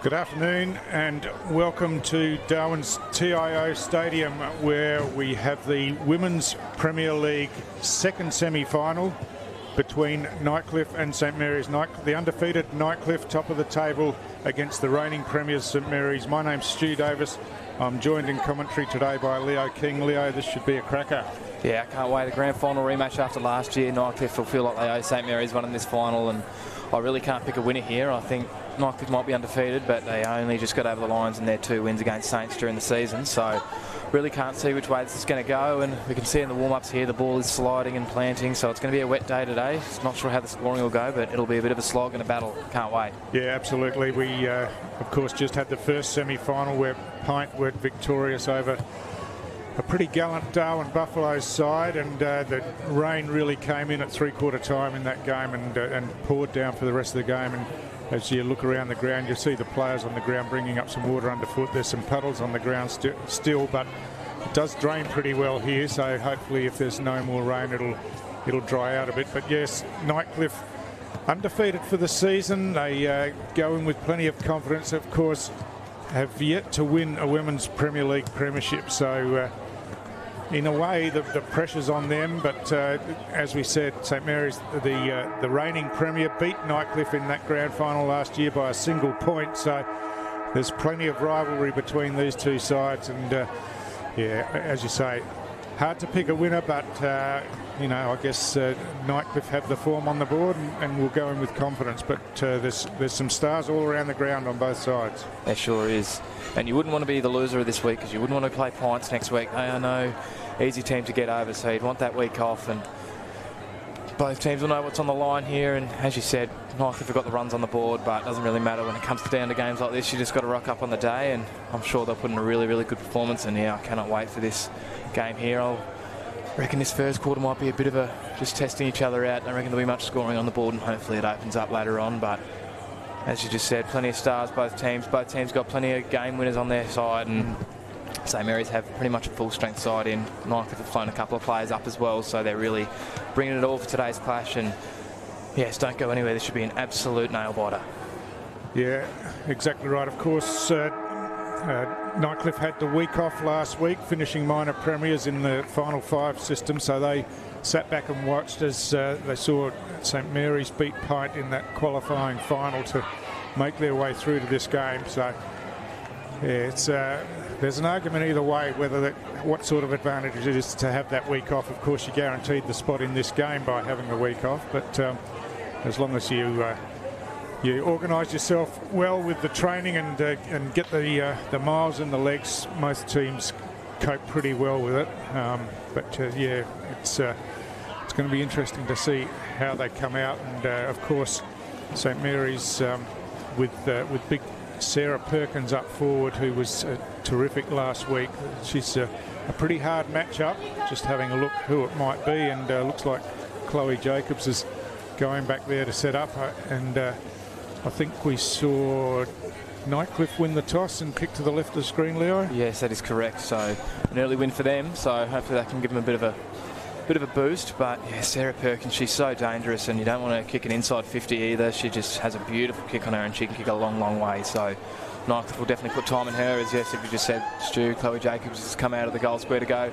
Good afternoon and welcome to Darwin's TIO Stadium, where we have the Women's Premier League second semi-final between Nightcliff and St Mary's. The undefeated Nightcliff, top of the table, against the reigning premiers St Mary's. My name's Stu Davis. I'm joined in commentary today by Leo King. Leo, this should be a cracker. Yeah, I can't wait. The grand final rematch after last year. Nightcliff will feel like they owe St Mary's one in this final, and I really can't pick a winner here. I think Nightcliff might be undefeated, but they only just got over the lines in their 2 wins against Saints during the season, so really can't see which way this is going to go. And we can see in the warm-ups here the ball is sliding and planting, so it's going to be a wet day today. Not sure how the scoring will go, but it'll be a bit of a slog and a battle. Can't wait. Yeah, absolutely. We of course just had the first semi-final where Pint were victorious over a pretty gallant Darwin Buffaloes side, and the rain really came in at three-quarter time in that game and poured down for the rest of the game. And as you look around the ground, you see the players on the ground bringing up some water underfoot. There's some puddles on the ground still, but it does drain pretty well here, so hopefully if there's no more rain it'll dry out a bit. But yes, Nightcliff undefeated for the season. They go in with plenty of confidence. Of course, have yet to win a Women's Premier League premiership, so in a way the pressure's on them, but as we said, St Mary's, the reigning premier, beat Nightcliff in that grand final last year by a single point, so there's plenty of rivalry between these two sides. And yeah, as you say, hard to pick a winner, but you know, I guess Nightcliff have the form on the board and will go in with confidence. But there's some stars all around the ground on both sides. There sure is. And you wouldn't want to be the loser of this week, because you wouldn't want to play Pints next week. They are no easy team to get over, so you'd want that week off. And both teams will know what's on the line here. And as you said, Nightcliff have got the runs on the board, but it doesn't really matter when it comes down to games like this. You just got to rock up on the day, and I'm sure they'll put in a really, really good performance. And yeah, I cannot wait for this game here. I reckon this first quarter might be a bit of a just testing each other out. I reckon there'll be much scoring on the board, and hopefully it opens up later on. But as you just said, plenty of stars, both teams. Both teams got plenty of game winners on their side, and St Mary's have pretty much a full-strength side in. Nightcliff have flown a couple of players up as well, so they're really bringing it all for today's clash. And yes, don't go anywhere. This should be an absolute nail-biter. Yeah, exactly right. Of course, Nightcliff had the week off last week, finishing minor premiers in the Final Five system, so they sat back and watched as they saw St Mary's beat Pint in that qualifying final to make their way through to this game. So yeah, it's there's an argument either way whether what sort of advantage it is to have that week off. Of course, you're guaranteed the spot in this game by having the week off, but as long as you organise yourself well with the training and get the miles in the legs, most teams cope pretty well with it. Yeah, it's going to be interesting to see how they come out. And of course, St Mary's with big Sarah Perkins up forward, who was terrific last week. She's a pretty hard matchup. Just having a look who it might be, and looks like Chloe Jacobs is going back there to set up, and I think we saw Nightcliff win the toss and kick to the left of the screen, Leo. Yes, that is correct. So an early win for them. So hopefully that can give them a bit of a boost. But yeah, Sarah Perkins, she's so dangerous, and you don't want to kick an inside 50 either. She just has a beautiful kick on her, and she can kick a long, long way. So Nightcliff will definitely put time in her. As yes, if you just said, Stu, Chloe Jacobs has come out of the goal square to go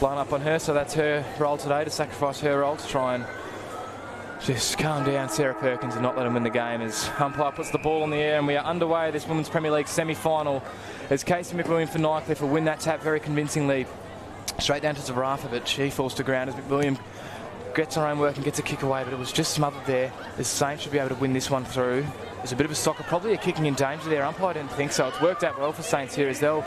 line up on her. So that's her role today, to sacrifice her role to try and just calm down Sarah Perkins and not let him win the game. As umpire puts the ball in the air, and we are underway this Women's Premier League semi-final, as Casey McWilliam for Nightcliff will win that tap very convincingly. Straight down to Zarafa, but she falls to ground as McWilliam gets her own work and gets a kick away, but it was just smothered there. The Saints should be able to win this one through. There's a bit of a soccer, probably a kicking in danger there. Umpire didn't think so. It's worked out well for Saints here as they'll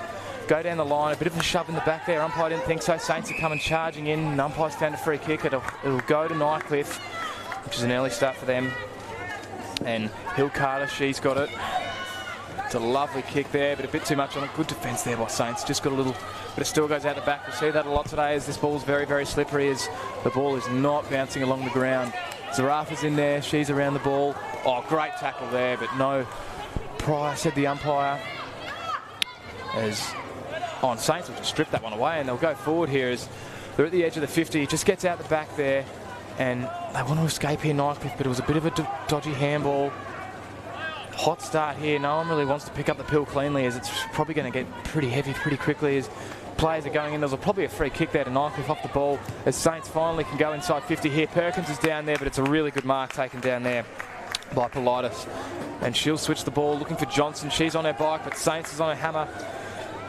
go down the line. A bit of a shove in the back there. Umpire didn't think so. Saints are coming charging in, and umpire's found a free kick. It'll go to Nightcliff, which is an early start for them. And Hill Carter, she's got it. It's a lovely kick there, but a bit too much on it. Good defence there by Saints. Just got a little, but it still goes out the back. We'll see that a lot today, as this ball's very, very slippery, as the ball is not bouncing along the ground. Zarafa's in there. She's around the ball. Oh, great tackle there, but no prize, said the umpire. As on Saints will just strip that one away, and they'll go forward here as they're at the edge of the 50. It just gets out the back there, and they want to escape here, Nightcliff, but it was a bit of a dodgy handball. hot start here. No one really wants to pick up the pill cleanly, as it's probably going to get pretty heavy pretty quickly as players are going in. There's probably a free kick there to Nightcliff off the ball as Saints finally can go inside 50 here. Perkins is down there, but it's a really good mark taken down there by Politis. And she'll switch the ball, looking for Johnson. She's on her bike, but Saints is on her hammer.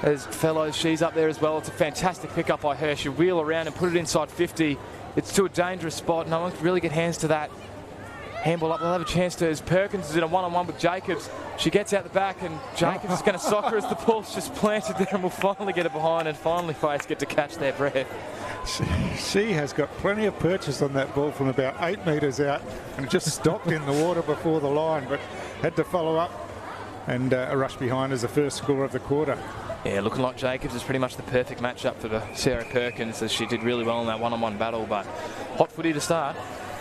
As Fellows, she's up there as well. It's a fantastic pick-up by her. She'll wheel around and put it inside 50. It's to a dangerous spot. No one can really get hands to that. Handball up, they'll have a chance to, as Perkins is in a one-on-one with Jacobs. She gets out the back and Jacobs is going to sock her as the ball's just planted there, and will finally get it behind, and finally Faith get to catch their breath. She has got plenty of purchase on that ball from about 8 metres out, and just stopped in the water before the line, but had to follow up and a rush behind as the first score of the quarter. Yeah, looking like Jacobs is pretty much the perfect matchup for the Sarah Perkins, as she did really well in that one-on-one battle, but hot footy to start.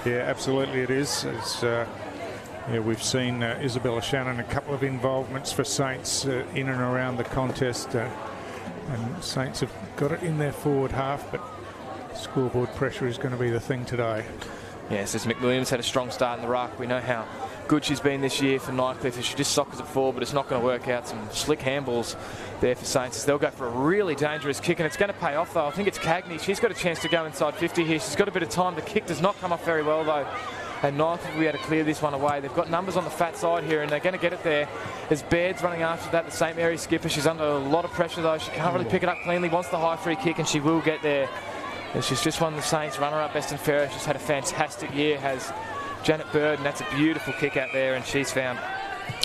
Yeah, absolutely it is. It's, yeah, we've seen Isabella Shannon, a couple of involvements for Saints in and around the contest, and Saints have got it in their forward half, but scoreboard pressure is going to be the thing today. Yes, as McWilliams had a strong start in the ruck. We know how good she's been this year for Nightcliff. She just sockers it forward, but it's not going to work out. Some slick handballs there for Saints. They'll go for a really dangerous kick, and it's going to pay off, though. I think it's Cagney. She's got a chance to go inside 50 here. She's got a bit of time. The kick does not come off very well, though. And Nightcliff will be able to clear this one away. They've got numbers on the fat side here, and they're going to get it there. As Baird's running after that, the St. Mary's skipper. She's under a lot of pressure, though. She can't really pick it up cleanly. Wants the high free kick, and she will get there. And she's just won the Saints runner-up best and fairest. She's had a fantastic year, has Janet Bird, and that's a beautiful kick out there, and she's found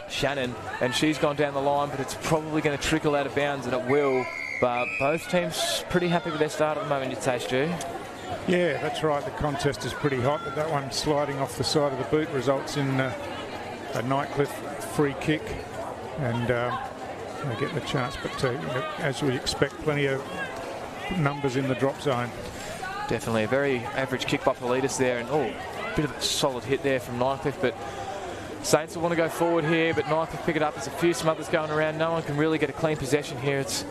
Shannon, and she's gone down the line, but it's probably going to trickle out of bounds, and it will. But both teams pretty happy with their start at the moment, you'd say, Stu. Yeah, that's right. The contest is pretty hot, but that one sliding off the side of the boot results in a Nightcliff free kick, and they get the chance. But you know, as we expect, plenty of numbers in the drop zone. Definitely a very average kick by Politis there, and a bit of a solid hit there from Nightcliff, but Saints will want to go forward here, but Nightcliff pick it up. There's a few smothers going around. No one can really get a clean possession here. It's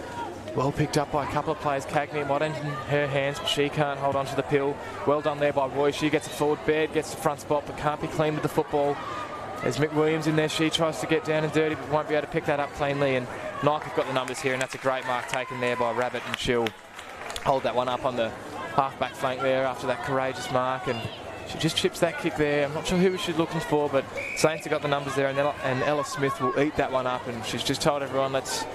well picked up by a couple of players. Cagney might end in her hands, but she can't hold on to the pill. Well done there by Roy. She gets it forward. Baird gets the front spot, but can't be clean with the football. As McWilliams in there, she tries to get down and dirty, but won't be able to pick that up cleanly. And Nightcliff got the numbers here, and that's a great mark taken there by Rabbit, and she'll hold that one up on the half-back flank there after that courageous mark, and she just chips that kick there. I'm not sure who she's looking for, but Saints have got the numbers there, and Ella Smith will eat that one up, and she's just told everyone, let's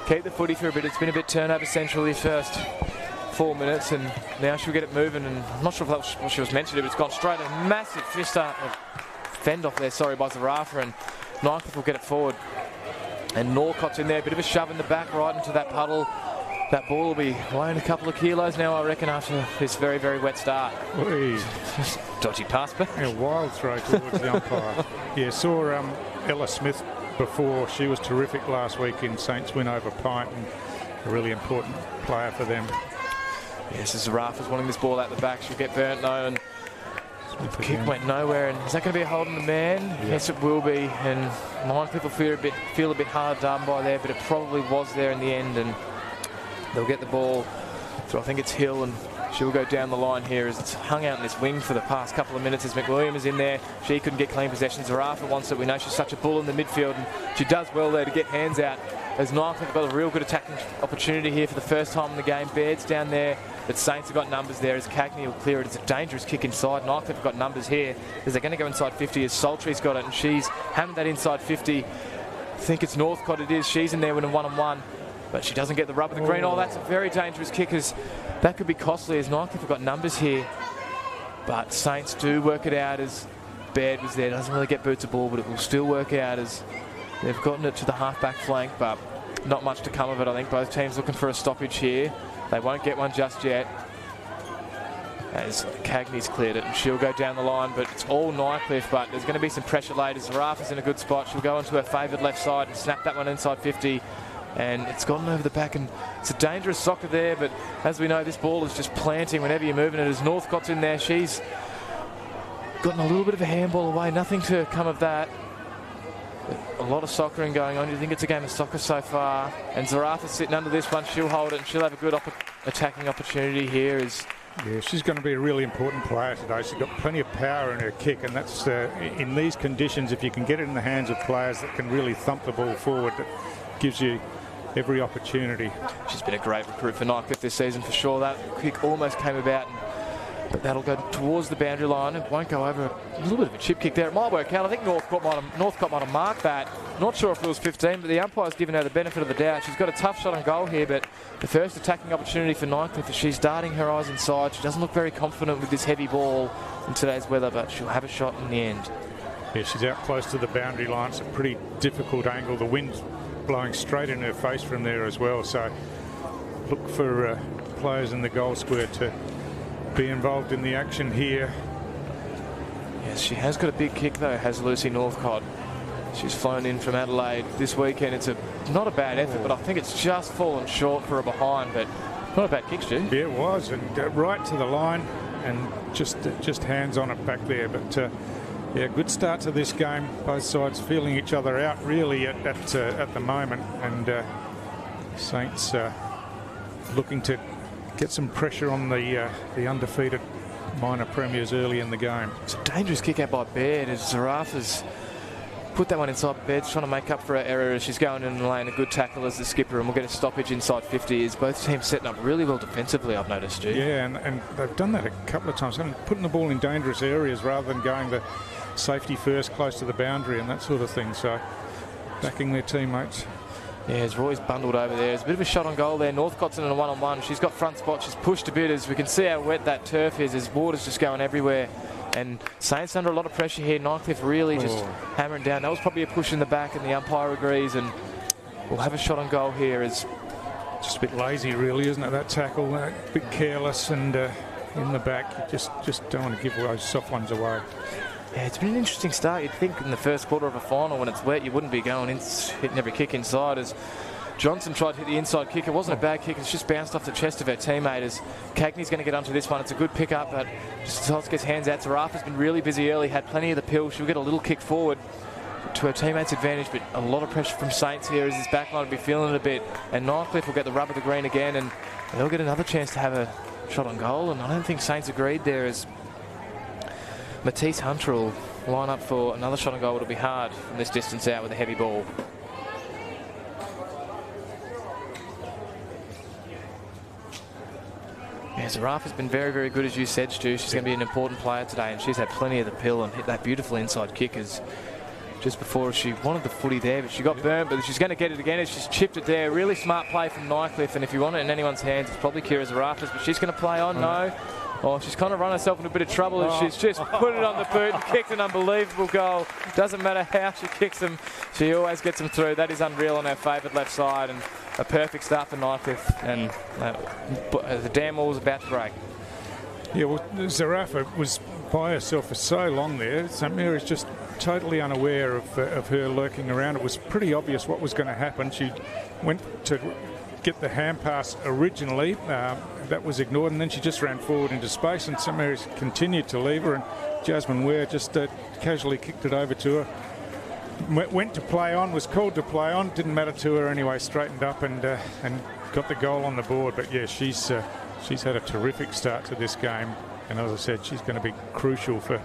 keep the footy for a bit. It's been a bit turnover central these first 4 minutes, and now she'll get it moving, and I'm not sure if that was what she was meant to do, but it's gone straight. A massive fend off there, sorry, by Zarafa, and Nightcliff will get it forward. And Norcott's in there, a bit of a shove in the back right into that puddle. That ball will be weighing a couple of kilos now, I reckon, after this very, very wet start. Dodgy pass, but a wild throw towards the umpire. Yeah, saw Ella Smith before. She was terrific last week in Saints win over Pint, and a really important player for them. Yes, as Zarafa's wanting this ball out the back, she'll get burnt though, and the kick went nowhere. And is that going to be a hold on the man? Yeah. Yes, it will be. And Nightcliff will feel a bit hard done by there, but it probably was there in the end, and they'll get the ball. So I think it's Hill, and she'll go down the line here as it's hung out in this wing for the past couple of minutes as McWilliams is in there. She couldn't get clean possession. Zarafa wants it. We know she's such a bull in the midfield, and she does well there to get hands out. As Nightcliff have got a real good attacking opportunity here for the first time in the game. Baird's down there, but Saints have got numbers there as Cagney will clear it. It's a dangerous kick inside. Nightcliff have got numbers here as they're going to go inside 50 as Sultry's got it, and she's hammered that inside 50. I think it's Northcott it is. She's in there winning one-on-one, but she doesn't get the rub of the green. Oh, that's a very dangerous kick, as that could be costly as Nightcliff have got numbers here. But Saints do work it out as Baird was there. Doesn't really get boots of ball, but it will still work out as they've gotten it to the half-back flank, but not much to come of it. I think both teams looking for a stoppage here. They won't get one just yet, as Cagney's cleared it, and she'll go down the line, but it's all Nightcliff. But there's going to be some pressure later. Zarafa's in a good spot. She'll go onto her favoured left side and snap that one inside 50. And it's gotten over the back, and it's a dangerous soccer there, but as we know, this ball is just planting whenever you're moving it. As Northcott's in there, she's gotten a little bit of a handball away. Nothing to come of that. A lot of soccering going on. You think it's a game of soccer so far. And Zarafa's sitting under this one. She'll hold it, and she'll have a good attacking opportunity here as Yeah, she's going to be a really important player today. She's got plenty of power in her kick, and that's in these conditions, if you can get it in the hands of players that can really thump the ball forward, that gives you every opportunity. She's been a great recruit for Nightcliff this season for sure. That kick almost came about, but that'll go towards the boundary line. It won't go over. A little bit of a chip kick there. It might work out. I think Northcott might have marked that. Not sure if it was 15, but the umpire's given her the benefit of the doubt. She's got a tough shot on goal here, but the first attacking opportunity for Nightcliff is she's darting her eyes inside. She doesn't look very confident with this heavy ball in today's weather, but she'll have a shot in the end. Yeah, she's out close to the boundary line. It's a pretty difficult angle. The wind's blowing straight in her face from there as well, so look for players in the goal square to be involved in the action here. Yes, she has got a big kick though, has Lucy Northcott. She's flown in from Adelaide this weekend. It's not a bad effort, but I think it's just fallen short for a behind, but not a bad kick, Stu. Yeah, it was, and right to the line, and just hands on it back there. But yeah, good start to this game. Both sides feeling each other out really at the moment, and Saints looking to get some pressure on the undefeated minor premiers early in the game. It's a dangerous kick out by Baird as Zarafa's put that one inside. Baird's trying to make up for her error as she's going in the lane. A good tackle as the skipper, and we'll get a stoppage inside 50. As both teams setting up really well defensively, I've noticed, Stu. Yeah, and they've done that a couple of times, putting the ball in dangerous areas rather than going the safety first close to the boundary and that sort of thing. So backing their teammates. Yeah, as Roy's bundled over there. There's a bit of a shot on goal there. Northcott's in a one-on-one. She's got front spot. She's pushed a bit as we can see how wet that turf is. There's water's just going everywhere. And Saints under a lot of pressure here. Nightcliff really just hammering down. That was probably a push in the back, and the umpire agrees. And we'll have a shot on goal here. As just a bit lazy, really, isn't it? That tackle, a bit careless, and in the back, you just don't want to give those soft ones away. Yeah, it's been an interesting start. You'd think in the first quarter of a final, when it's wet, you wouldn't be going in, hitting every kick inside. As Johnson tried to hit the inside kick, it wasn't a bad kick. It's just bounced off the chest of her teammate. As Cagney's going to get onto this one. It's a good pick up, but just gets hands out. Zarafa's been really busy early, had plenty of the pill. She'll get a little kick forward to her teammate's advantage, but a lot of pressure from Saints here as his back line will be feeling it a bit. And Nightcliff will get the rub of the green again, and they'll get another chance to have a shot on goal. And I don't think Saints agreed there, as Matisse Hunter will line up for another shot on goal. It'll be hard from this distance out with a heavy ball. Yeah, Zarafa's been very, very good, as you said, Stu. She's going to be an important player today, and she's had plenty of the pill and hit that beautiful inside kick as just before she wanted the footy there, but she got burnt, but she's going to get it again as she's chipped it there. Really smart play from Nightcliff, and if you want it in anyone's hands, it's probably Kira Zarafa's, but she's going to play on. No. Oh, she's kind of run herself into a bit of trouble as she's just put it on the boot and kicked an unbelievable goal. Doesn't matter how she kicks them, she always gets them through. That is unreal on her favoured left side, and a perfect start for Nightcliff, and the dam wall was about to break. Yeah, well, Zarafa was by herself for so long there. St Mary's just totally unaware of her lurking around. It was pretty obvious what was going to happen. She went to get the hand pass originally. That was ignored, and then she just ran forward into space, and St Mary's continued to leave her, and Jasmine Ware just casually kicked it over to her. Went to play on, was called to play on, didn't matter to her anyway, straightened up and got the goal on the board. But yeah, she's had a terrific start to this game, and as I said, she's going to be crucial for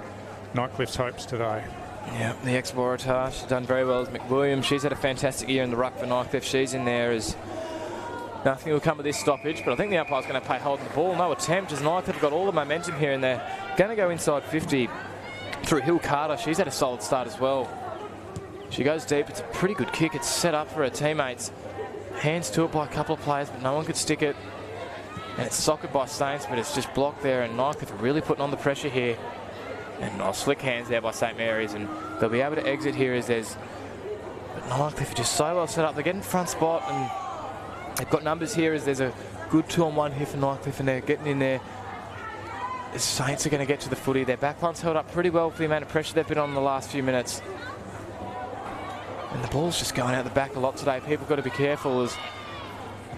Nightcliff's hopes today. Yeah, the ex-Waratah, she's done very well as McWilliams. She's had a fantastic year in the ruck for Nightcliff. She's in there as nothing will come of this stoppage, but I think the umpire's going to play holding the ball. No attempt, as Nightcliff have got all the momentum here, and they're going to go inside 50 through Hill Carter. She's had a solid start as well. She goes deep. It's a pretty good kick. It's set up for her teammates. Hands to it by a couple of players, but no one could stick it. And it's socked by Saints, but it's just blocked there, and Nightcliff are really putting on the pressure here. And slick hands there by St Mary's, and they'll be able to exit here as there's... But Nightcliff are just so well set up. They're getting front spot, and they've got numbers here as there's a good 2-on-1 here for Nightcliff, and they're getting in there. The Saints are going to get to the footy. Their backline's held up pretty well for the amount of pressure they've been on in the last few minutes. And the ball's just going out the back a lot today. People have got to be careful as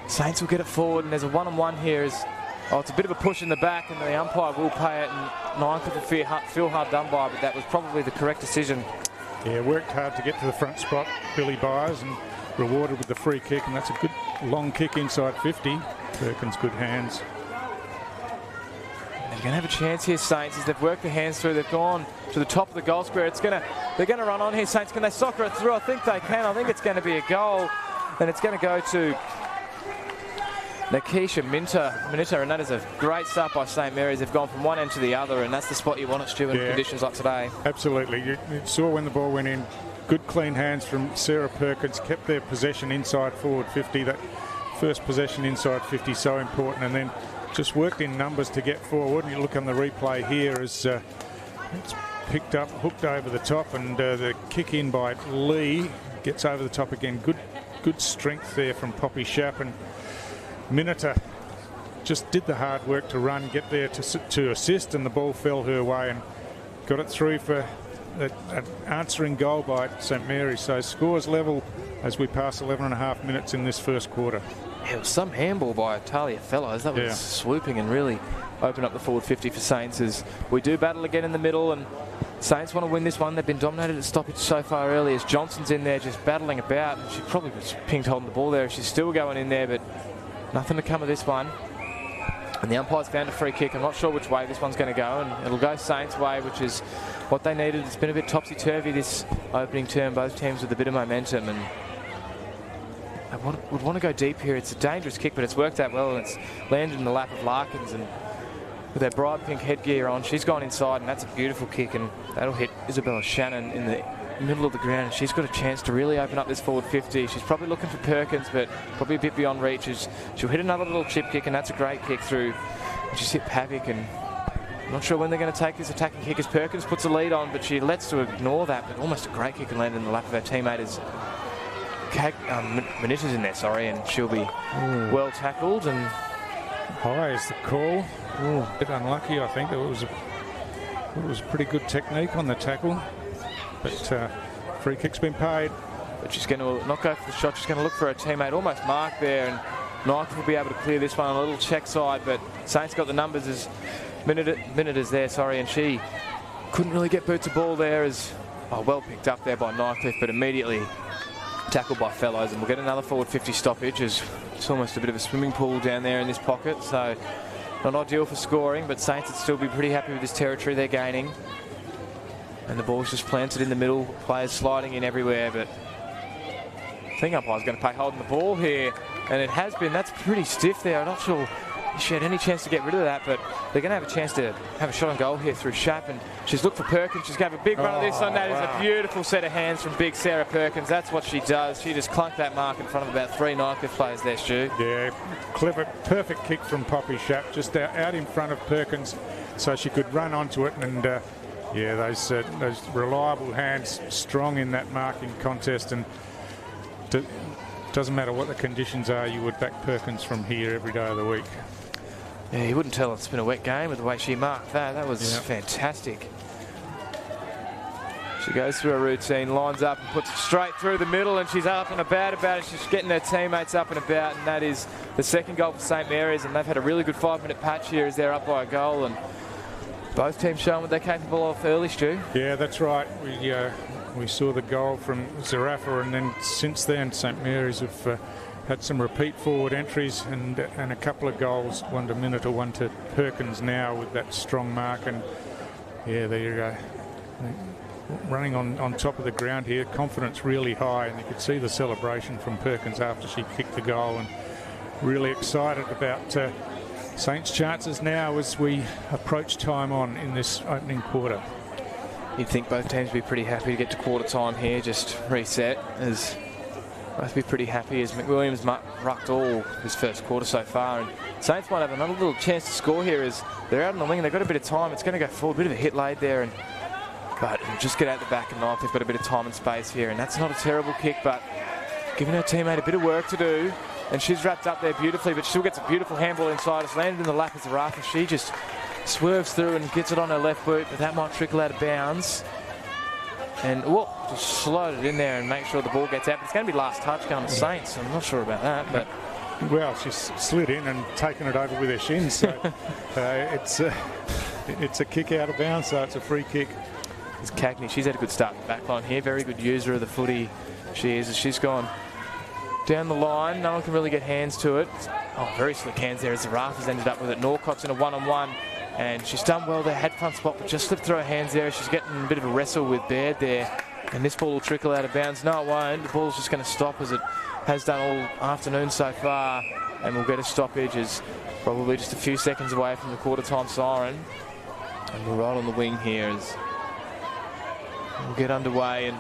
Saints will get it forward, and there's a 1-on-1 here as... Oh, it's a bit of a push in the back, and the umpire will pay it, and Nightcliff will feel hard done by, but that was probably the correct decision. Yeah, worked hard to get to the front spot, Billy Byers, and rewarded with the free kick, and that's a good long kick inside 50. Perkins, good hands. You're going to have a chance here, Saints, as they've worked their hands through. They've gone to the top of the goal square. They're going to run on here, Saints. Can they soccer it through? I think they can. I think it's going to be a goal. And it's going to go to Nakisha Minter, and that is a great start by St Mary's. They've gone from one end to the other, and that's the spot you want it, Stu, in conditions like today. Absolutely. You saw when the ball went in, good clean hands from Sarah Perkins, kept their possession inside forward 50. That first possession inside 50 so important, and then just worked in numbers to get forward. And you look on the replay here as it's picked up, hooked over the top, and the kick in by Lee gets over the top again. Good strength there from Poppy Shapp, and Minita just did the hard work to run, get there to assist, and the ball fell her way and got it through for an answering goal by St Mary's. So scores level as we pass 11.5 minutes in this first quarter. Yeah, it was some handball by Talia Fellows. That was swooping and really opened up the forward 50 for Saints, as we do battle again in the middle, and Saints want to win this one. They've been dominated at stoppage so far early, as Johnson's in there just battling about. She probably was pinged holding the ball there. She's still going in there, but nothing to come of this one. And the umpire's found a free kick. I'm not sure which way this one's going to go, and it'll go Saints' way, which is what they needed. It's been a bit topsy-turvy this opening term, both teams with a bit of momentum, and I would want to go deep here. It's a dangerous kick, but it's worked out well, and it's landed in the lap of Larkins, and with her bright pink headgear on, she's gone inside, and that's a beautiful kick, and that'll hit Isabella Shannon in the middle of the ground. She's got a chance to really open up this forward 50. She's probably looking for Perkins, but probably a bit beyond reach. She'll hit another little chip kick, and that's a great kick through. She's hit Pavic, and I'm not sure when they're going to take this attacking kick as Perkins puts a lead on, but she lets to ignore that, but almost a great kick and landed in the lap of her teammate as Manita's in there, and she'll be well tackled. And high is the call. A bit unlucky, I think. It was a pretty good technique on the tackle, but free kick's been paid. But she's going to not go for the shot. She's going to look for her teammate, almost marked there, and Nightcliff will be able to clear this one on a little check side, but Saints got the numbers as Minute is there, and she couldn't really get boots of ball there, as well picked up there by Nightcliff, but immediately tackled by Fellows, and we'll get another forward 50 stoppage, as it's almost a bit of a swimming pool down there in this pocket, so not ideal for scoring, but Saints would still be pretty happy with this territory they're gaining. And the ball's just planted in the middle, players sliding in everywhere, but I think umpire's going to pay holding the ball here, and it has been. That's pretty stiff there. I'm not sure she had any chance to get rid of that, but they're going to have a chance to have a shot on goal here through Shapp, and she's looked for Perkins. She's going to have a big run of this, and that is a beautiful set of hands from big Sarah Perkins. That's what she does. She just clunked that mark in front of about 3 Nightcliff players there, Stu. Yeah, clever, perfect kick from Poppy Shapp, just out in front of Perkins, so she could run onto it, and yeah, those reliable hands, strong in that marking contest, and doesn't matter what the conditions are, you would back Perkins from here every day of the week. Yeah, you wouldn't tell it's been a wet game with the way she marked that. That was fantastic. She goes through a routine, lines up and puts it straight through the middle, and she's up and about it. She's getting her teammates up and about, and that is the second goal for St Mary's, and they've had a really good 5-minute patch here as they're up by a goal, and both teams showing what they're capable of early, Stu. Yeah, that's right. We saw the goal from Zarafa, and then since then St Mary's have had some repeat forward entries and a couple of goals, one to Minita, one to Perkins now with that strong mark, and yeah, they're running on top of the ground here. Confidence really high, and you could see the celebration from Perkins after she kicked the goal, and really excited about Saints' chances now as we approach time on in this opening quarter. You'd think both teams would be pretty happy to get to quarter time here, just reset, as both be pretty happy as McWilliams rucked all his first quarter so far, and Saints might have another little chance to score here as they're out on the wing and they've got a bit of time. It's going to go forward, a bit of a hit laid there, but just get out the back and Nightcliff got a bit of time and space here, and that's not a terrible kick, but giving her teammate a bit of work to do, and she's wrapped up there beautifully, but she still gets a beautiful handball inside. It's landed in the lap of Zarafa. She just swerves through and gets it on her left boot, but that might trickle out of bounds. And just slide it in there and make sure the ball gets out. But it's going to be last touch going to Saints. I'm not sure about that, but well, she's slid in and taken it over with her shins. So it's a kick out of bounds, so it's a free kick. It's Cagney. She's had a good start in the back line here. Very good user of the footy. She is. She's gone down the line. No one can really get hands to it. Very slick hands there as Zarafa's ended up with it. Norcott's in a one-on-one And she's done well there, had front spot, but just slipped through her hands there. She's getting a bit of a wrestle with Baird there. And this ball will trickle out of bounds. No, it won't. The ball's just going to stop as it has done all afternoon so far. And we'll get a stoppage as probably just a few seconds away from the quarter-time siren. And we're right on the wing here as we'll get underway. And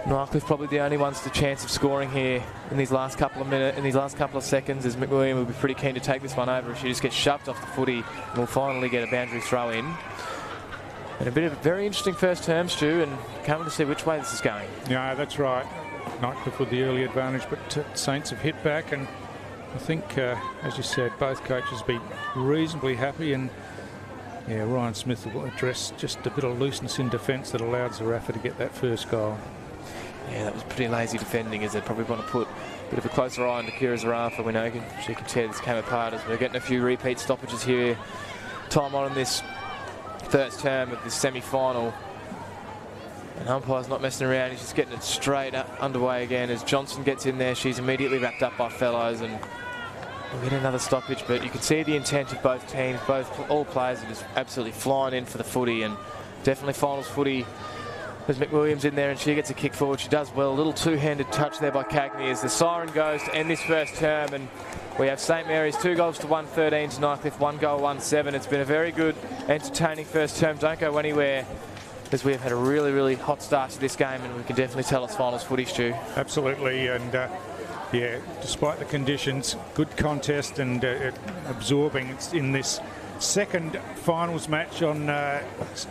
Nightcliff probably the only ones with a chance of scoring here in these last couple of minutes, in these last couple of seconds, as McWilliam will be pretty keen to take this one over if she just gets shoved off the footy and we'll finally get a boundary throw in. And a bit of a very interesting first term, Stu, and can't wait to see which way this is going. Yeah, that's right. Nightcliff with the early advantage, but Saints have hit back, and I think, as you said, both coaches be reasonably happy, and yeah, Ryan Smith will address just a bit of looseness in defence that allowed Zarafa to get that first goal. Yeah, that was pretty lazy defending, as they probably want to put a bit of a closer eye on Kira Zarafa. We know she can tear this game apart, as we're getting a few repeat stoppages here. Time on in this first term of this semi-final. And umpire's not messing around, he's just getting it straight underway again. As Johnson gets in there, she's immediately wrapped up by Fellows, and we'll get another stoppage. But you can see the intent of both teams. All players are just absolutely flying in for the footy, and definitely finals footy. There's McWilliams in there, and she gets a kick forward. She does well. A little two-handed touch there by Cagney as the siren goes to end this first term. And we have St Mary's 2 goals to 113 to Nightcliff, 1 goal, 1-7. It's been a very good, entertaining first term. Don't go anywhere, as we have had a really, really hot start to this game, and we can definitely tell it's finals footy, Stu. Absolutely, and yeah, despite the conditions, good contest and absorbing in this second finals match on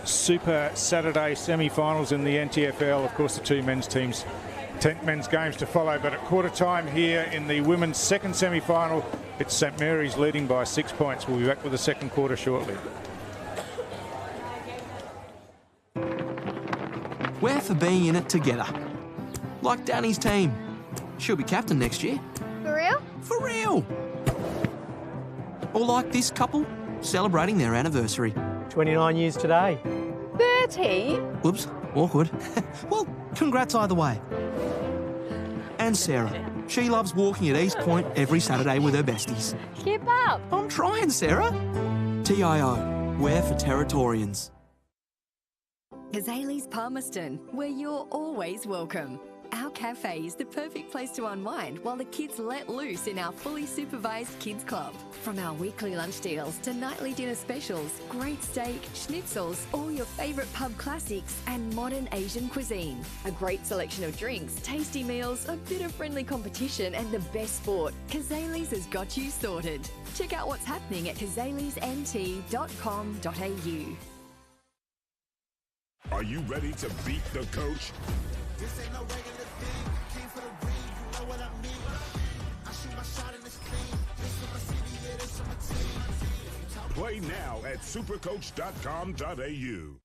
Super Saturday semi-finals in the NTFL. Of course, the two men's teams, 10 men's games to follow, but at quarter time here in the women's second semi-final, it's St Mary's leading by 6 points. We'll be back with the second quarter shortly. We're for being in it together. Like Danny's team. She'll be captain next year. For real? For real! Or like this couple, celebrating their anniversary. 29 years today. 30? Whoops, awkward. Well, congrats either way. And Sarah. She loves walking at East Point every Saturday with her besties. Keep up. I'm trying, Sarah. TIO, we're for Territorians. Kazali's Palmerston, where you're always welcome. Our cafe is the perfect place to unwind while the kids let loose in our fully supervised kids club. From our weekly lunch deals to nightly dinner specials, great steak, schnitzels, all your favourite pub classics and modern Asian cuisine. A great selection of drinks, tasty meals, a bit of friendly competition and the best sport. Kazali's has got you sorted. Check out what's happening at kazalisnt.com.au. Are you ready to beat the coach? This ain't no regular thing. Came for the ring, you know what I mean. I shoot my shot in this thing. This for my city, yeah, this for my team. Play now at supercoach.com.au.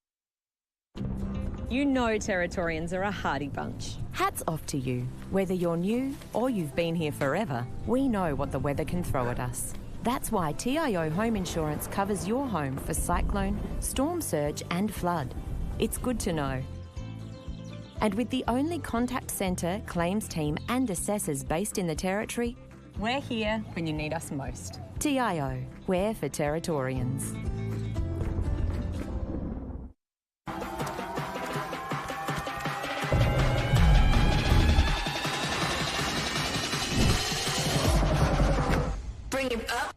You know Territorians are a hardy bunch. Hats off to you. Whether you're new or you've been here forever, we know what the weather can throw at us. That's why TIO Home Insurance covers your home for cyclone, storm surge and flood. It's good to know. And with the only contact centre, claims team and assessors based in the Territory, We're here when you need us most. TIO, we're for Territorians. Bring him up.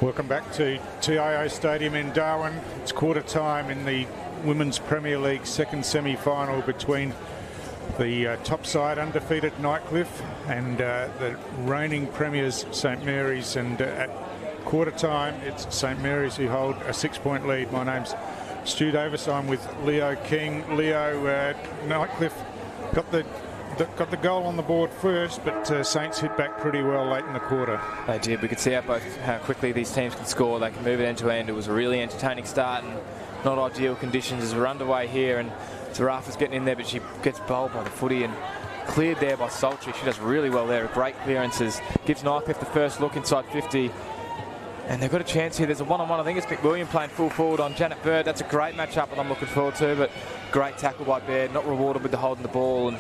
Welcome back to TIO Stadium in Darwin. It's quarter time in the Women's Premier League second semi-final between the top side undefeated Nightcliff and the reigning premiers St Mary's, and at quarter time it's St Mary's who hold a 6-point lead. My name's Stu Davis. I'm with Leo King. Leo, Nightcliff got the goal on the board first, but Saints hit back pretty well late in the quarter. They did. We could see how quickly these teams can score. They can move it end to end. It was a really entertaining start and not ideal conditions as we're underway here. And Zarafa's getting in there, but she gets bowled by the footy and cleared there by Sultry. She does really well there. Great clearances. Gives Nightcliff the first look inside 50. And they've got a chance here. There's a one-on-one. I think it's McWilliam playing full forward on Janet Bird. That's a great matchup that I'm looking forward to, but great tackle by Baird. Not rewarded with the holding the ball. And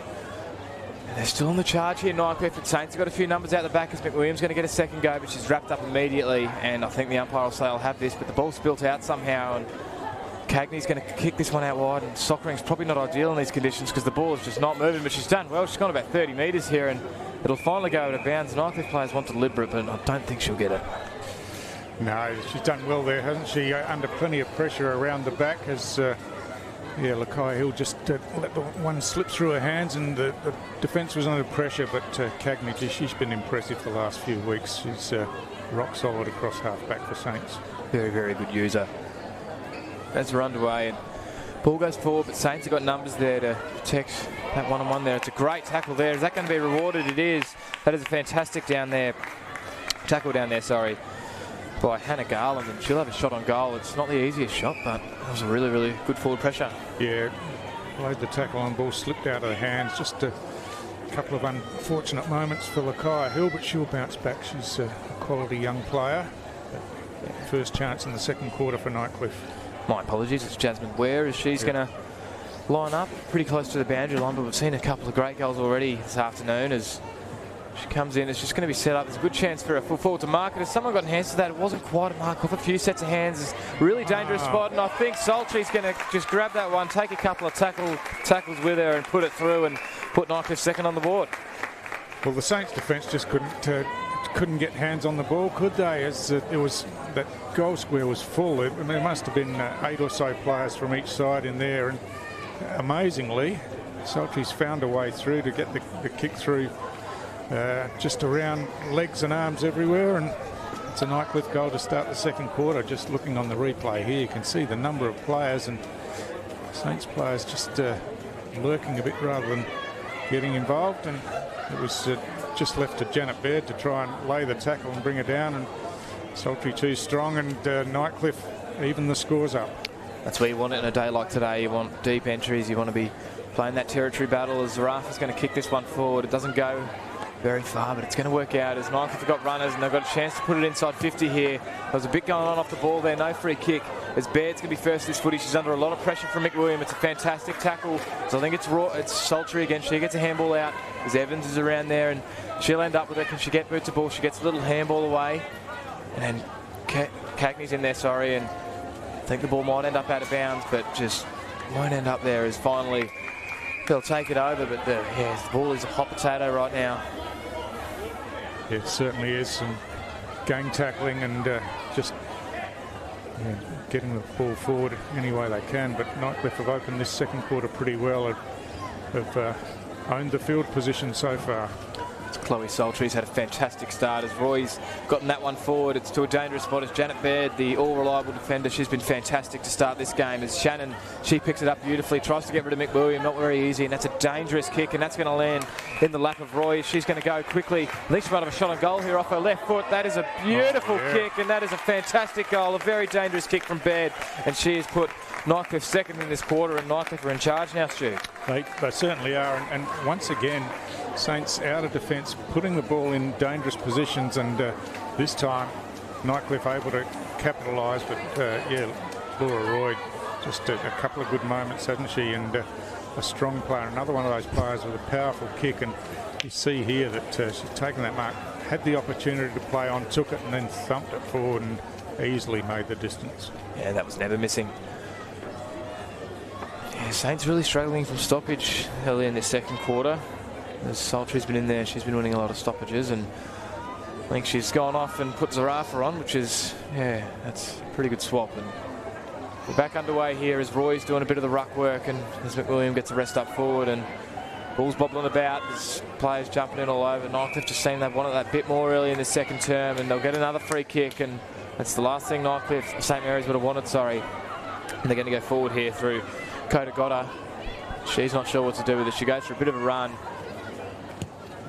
they're still on the charge here, Nightcliff. And Saints have got a few numbers out the back as McWilliam's going to get a second go, but she's wrapped up immediately. And I think the umpire will say I'll have this, but the ball's spilt out somehow. And Cagney's going to kick this one out wide, and Sockering's probably not ideal in these conditions because the ball is just not moving, but she's done well. She's gone about 30 metres here, and it'll finally go out of bounds. Nightcliff players want to deliberate, but I don't think she'll get it. No, she's done well there, hasn't she? Under plenty of pressure around the back as Lakai Hill just let the one slip through her hands, and the defence was under pressure, but Cagney, she's been impressive the last few weeks. She's rock solid across half-back for Saints. Very, very good user. As we're underway, and ball goes forward, but Saints have got numbers there to protect that one-on-one there. It's a great tackle there. Is that going to be rewarded? It is. That is a fantastic tackle down there, sorry, by Hannah Garland, and she'll have a shot on goal. It's not the easiest shot, but that was a really, really good forward pressure. Yeah, played the tackle on, ball slipped out of the hands. Just a couple of unfortunate moments for Lakai Hill, but she'll bounce back. She's a quality young player. First chance in the second quarter for Nightcliff. My apologies, it's Jasmine Ware as she's going to line up pretty close to the boundary line, but we've seen a couple of great goals already this afternoon as she comes in. It's just going to be set up. There's a good chance for a full forward to mark it. As someone got hands to that, it wasn't quite a mark off. A few sets of hands is really dangerous spot, and I think Sultry's going to just grab that one, take a couple of tackles with her and put it through and put Nightcliff second on the board. Well, the Saints defence just couldn't get hands on the ball, could they? As it was, that goal square was full. There must have been 8 or so players from each side in there, and amazingly, Sultry's found a way through to get the kick through just around legs and arms everywhere, and it's a Nightcliff goal to start the second quarter. Just looking on the replay here, you can see the number of players, and Saints players just lurking a bit rather than getting involved, and it was just left to Janet Baird to try and lay the tackle and bring her down, and Sultry too strong, and Nightcliff even the scores up. That's where you want it in a day like today. You want deep entries, you want to be playing that territory battle. As Zarafa's going to kick this one forward, it doesn't go very far, but it's going to work out as Nightcliff have got runners and they've got a chance to put it inside 50 here. There was a bit going on off the ball there, no free kick. As Baird's going to be first this footy, she's under a lot of pressure from McWilliam. It's a fantastic tackle. So I think it's Sultry again. She gets a handball out as Evans is around there, and she'll end up with it. Can she get boot to ball? She gets a little handball away, and then Cagney's in there, sorry, and I think the ball might end up out of bounds, but just won't end up there as finally they'll take it over. But the ball is a hot potato right now. It certainly is. Some gang tackling and just getting the ball forward any way they can. But Nightcliff have opened this second quarter pretty well. Have owned the field position so far. Chloe Sultry's had a fantastic start as Roy's gotten that one forward. It's to a dangerous spot as Janet Baird, the all-reliable defender. She's been fantastic to start this game. As Shannon, she picks it up beautifully, tries to get rid of McWilliam, not very easy, and that's a dangerous kick, and that's going to land in the lap of Roy. She's going to go quickly. At least she might have a shot on goal here off her left foot. That is a beautiful kick, and that is a fantastic goal. A very dangerous kick from Baird, and she has put Nightcliff second in this quarter, and Nightcliff are in charge now, Stu. They certainly are, and once again, Saints out of defence, putting the ball in dangerous positions, and this time Nightcliff able to capitalise, but Laura Roy, just a couple of good moments, hasn't she, and a strong player, another one of those players with a powerful kick, and you see here that she's taken that mark, had the opportunity to play on, took it and then thumped it forward and easily made the distance. Yeah, that was never missing. Yeah, Saints really struggling from stoppage early in this second quarter. As Sultry's been in there, she's been winning a lot of stoppages, and think she's gone off and put Zarafa on, which is, yeah, that's a pretty good swap. And we're back underway here as Roy's doing a bit of the ruck work, and as McWilliam gets the rest up forward, and ball's bobbling about. There's players jumping in all over. Nightcliff just seemed they've wanted that bit more early in the second term, and they'll get another free kick, and that's the last thing St Mary's would have wanted, sorry. And they're going to go forward here through Coda Gotta. She's not sure what to do with it. She goes for a bit of a run.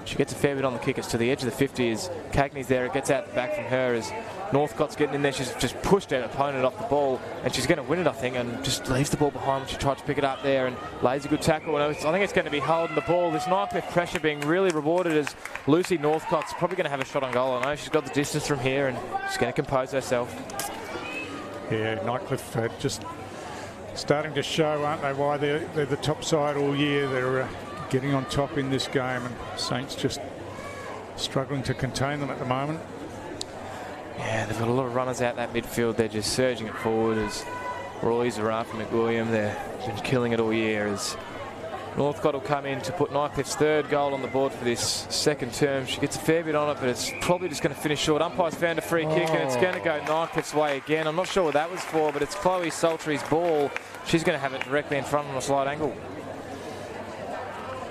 She gets a fair bit on the kick. It's to the edge of the 50 as Cagney's there. It gets out the back from her as Northcott's getting in there. She's just pushed her opponent off the ball, and she's going to win it, I think, and just leaves the ball behind when she tried to pick it up there and lays a good tackle. And I think it's going to be holding the ball. This Nightcliff pressure being really rewarded as Lucy Northcott's probably going to have a shot on goal. I know she's got the distance from here, and she's going to compose herself. Yeah, Nightcliff just starting to show, aren't they, why they're the top side all year. They're getting on top in this game, and Saints just struggling to contain them at the moment. Yeah, they've got a lot of runners out that midfield. They're just surging it forward as Roy, Zarafa, McWilliam, they've been killing it all year as Northcott will come in to put Nightcliff's third goal on the board for this second term. She gets a fair bit on it, but it's probably just going to finish short. Umpire's found a free kick, and it's going to go Nightcliff's way again. I'm not sure what that was for, but it's Chloe Sultry's ball. She's going to have it directly in front on a slight angle.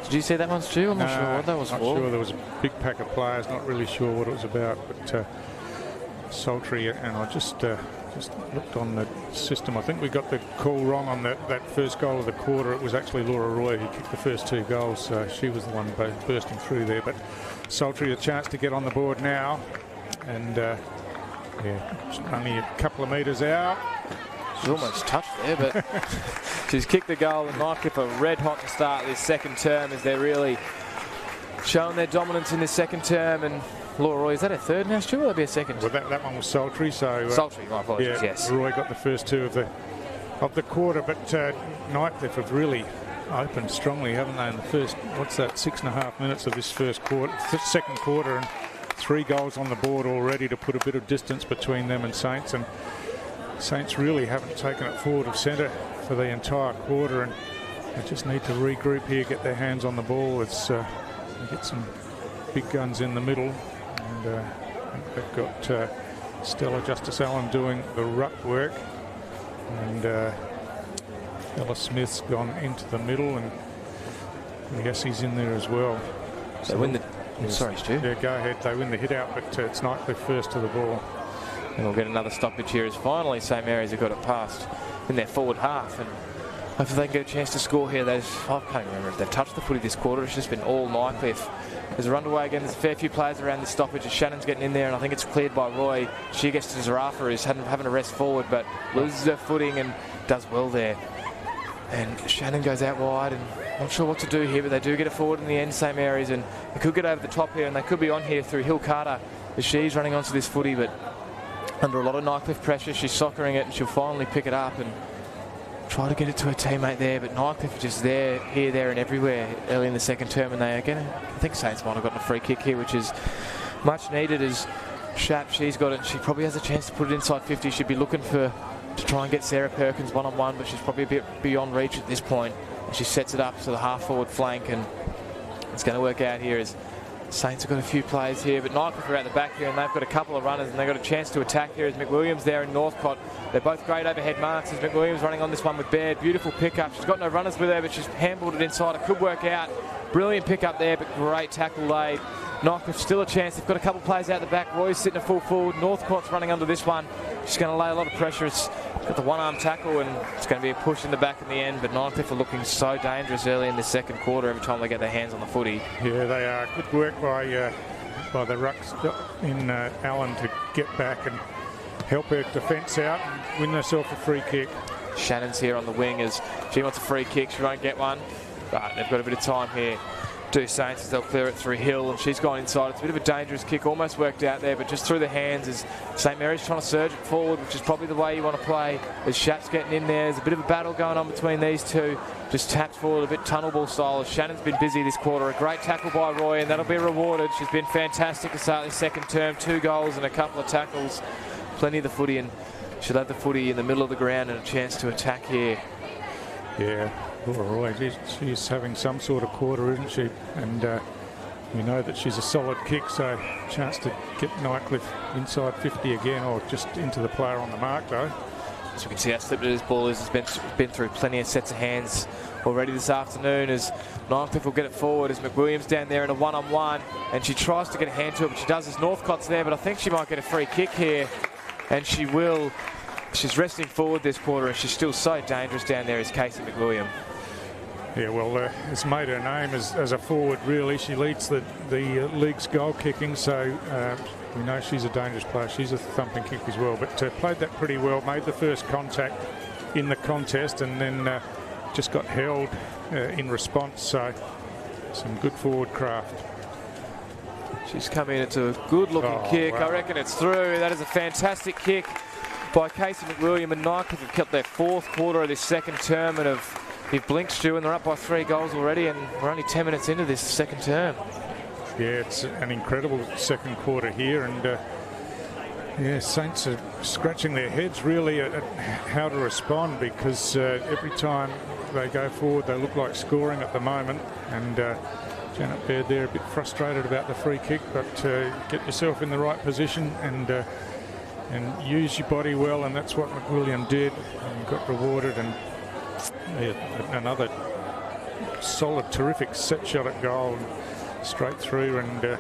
Did you see that one, Stu? I'm not sure what that was for. Not sure. There was a big pack of players, not really sure what it was about, but Sultry, and I just looked on the system. I think we got the call wrong on that first goal of the quarter. It was actually Laura Roy who kicked the first two goals, so she was the one bursting through there. But Sultry a chance to get on the board now, and yeah, only a couple of metres out. She's almost touched there, but she's kicked the goal, and Nightcliff are red hot to start this second term as they're really showing their dominance in this second term. And Laura Roy, is that her third now, Stu? Will that be a second? Well, that one was Sultry, so Sultry, my apologies. Yeah, yes. Roy got the first two of the quarter, but Nightcliff have really opened strongly, haven't they? In the first, 6.5 minutes of this first quarter, second quarter, and 3 goals on the board already to put a bit of distance between them and Saints. And Saints really haven't taken it forward of centre for the entire quarter, and they just need to regroup here, get their hands on the ball. It's get some big guns in the middle, and I think they've got Stella Justice Allen doing the ruck work, and Ella Smith's gone into the middle, and yes, he's in there as well. So win the. Sorry, Stu. Yeah, go ahead. They win the hit out, but it's Nightcliff first to the ball. And we'll get another stoppage here as finally St Mary's have got it past in their forward half, and hopefully they can get a chance to score here. I can't remember if they've touched the footy this quarter. It's just been all Nightcliff. As they're underway again, there's a fair few players around this stoppage as Shannon's getting in there, and I think it's cleared by Roy. She gets to Zarafa, who's having a rest forward, but loses her footing and does well there. And Shannon goes out wide, and not sure what to do here, but they do get it forward in the end, St Mary's, and they could get over the top here, and they could be on here through Hill Carter as she's running onto this footy, but under a lot of Nightcliff pressure, she's soccering it, and she'll finally pick it up and try to get it to her teammate there. But Nightcliff are just there, here, there, and everywhere early in the second term, and they again, I think Saints might have gotten a free kick here, which is much needed as Shap, she's got it, and she probably has a chance to put it inside 50. She'd be looking to try and get Sarah Perkins one-on-one, but she's probably a bit beyond reach at this point. And she sets it up to the half-forward flank, and it's going to work out here as Saints have got a few players here, but Nightcliff are out the back here, and they've got a couple of runners, and they've got a chance to attack here as McWilliams there and Northcott. They're both great overhead marks as McWilliams running on this one with Baird. Beautiful pickup. She's got no runners with her, but she's handballed it inside. It could work out. Brilliant pickup there, but great tackle laid. Nightcliff still a chance. They've got a couple of players out the back. Roy's sitting a full forward. Northcott's running under this one. She's going to lay a lot of pressure. It's got the one-arm tackle, and it's going to be a push in the back in the end, but Nightcliff are looking so dangerous early in the second quarter every time they get their hands on the footy. Yeah, they are. Good work by the rucks in Allen to get back and help her defence out and win herself a free kick. Shannon's here on the wing as she wants a free kick. She won't get one, but they've got a bit of time here. Do Saints as they'll clear it through Hill, and she's gone inside. It's a bit of a dangerous kick, almost worked out there, but just through the hands as St Mary's trying to surge it forward, which is probably the way you want to play. As Shap's getting in there, there's a bit of a battle going on between these two. Just taps forward a bit tunnel ball style. Shannon's been busy this quarter. A great tackle by Roy, and that'll be rewarded. She's been fantastic to start this second term. 2 goals and a couple of tackles. Plenty of the footy, and she'll have the footy in the middle of the ground and a chance to attack here. Yeah. Laura Roy, she's having some sort of quarter, isn't she? And We know that she's a solid kick, so chance to get Nightcliff inside 50 again, or just into the player on the mark though. As we can see how slipped this ball is. Has been through plenty of sets of hands already this afternoon, as Nightcliff will get it forward as McWilliams down there in a one-on-one, and she tries to get a hand to it, but she does as Northcott's there, but I think she might get a free kick here, and she will. She's resting forward this quarter, and she's still so dangerous down there as Casey McWilliam. Yeah, well, it's made her name as a forward, really. She leads the league's goal kicking, so we know she's a dangerous player. She's a thumping kick as well, but played that pretty well, made the first contact in the contest, and then just got held in response, so some good forward craft. She's come in, it's a good-looking kick. Wow. I reckon it's through. That is a fantastic kick by Casey McWilliam, and Nightcliff have kept their fourth quarter of this second term, and you've blinked, Stu, and they're up by 3 goals already, and we're only 10 minutes into this second term. Yeah, it's an incredible second quarter here, and yeah, Saints are scratching their heads really at how to respond, because every time they go forward they look like scoring at the moment, and Janet Baird there a bit frustrated about the free kick, but get yourself in the right position and use your body well, and that's what McWilliam did and got rewarded. And yeah, another solid, terrific set shot at goal, straight through, and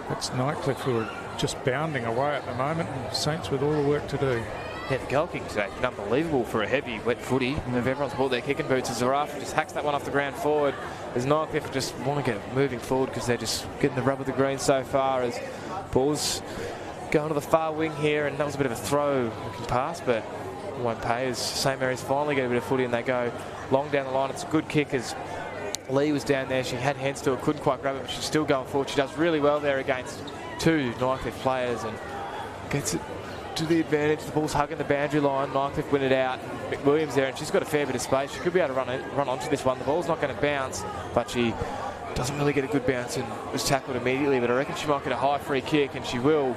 it's Nightcliff who are just bounding away at the moment, and Saints with all the work to do. Yeah, the goal kick today is unbelievable for a heavy, wet footy. And if everyone's bought their kicking boots, as Zarafa just hacks that one off the ground forward, as Nightcliff just want to get it moving forward because they're just getting the rub of the green so far, as balls going to the far wing here, and that was a bit of a throw-looking pass, but it won't pay as St Mary's finally get a bit of footy and they go long down the line. It's a good kick as Lee was down there. She had hands to it, couldn't quite grab it, but she's still going forward. She does really well there against 2 Nightcliff players and gets it to the advantage. The ball's hugging the boundary line. Nightcliff win it out. McWilliams there, and she's got a fair bit of space. She could be able to run onto this one. The ball's not going to bounce, but she doesn't really get a good bounce and was tackled immediately. But I reckon she might get a high free kick, and she will,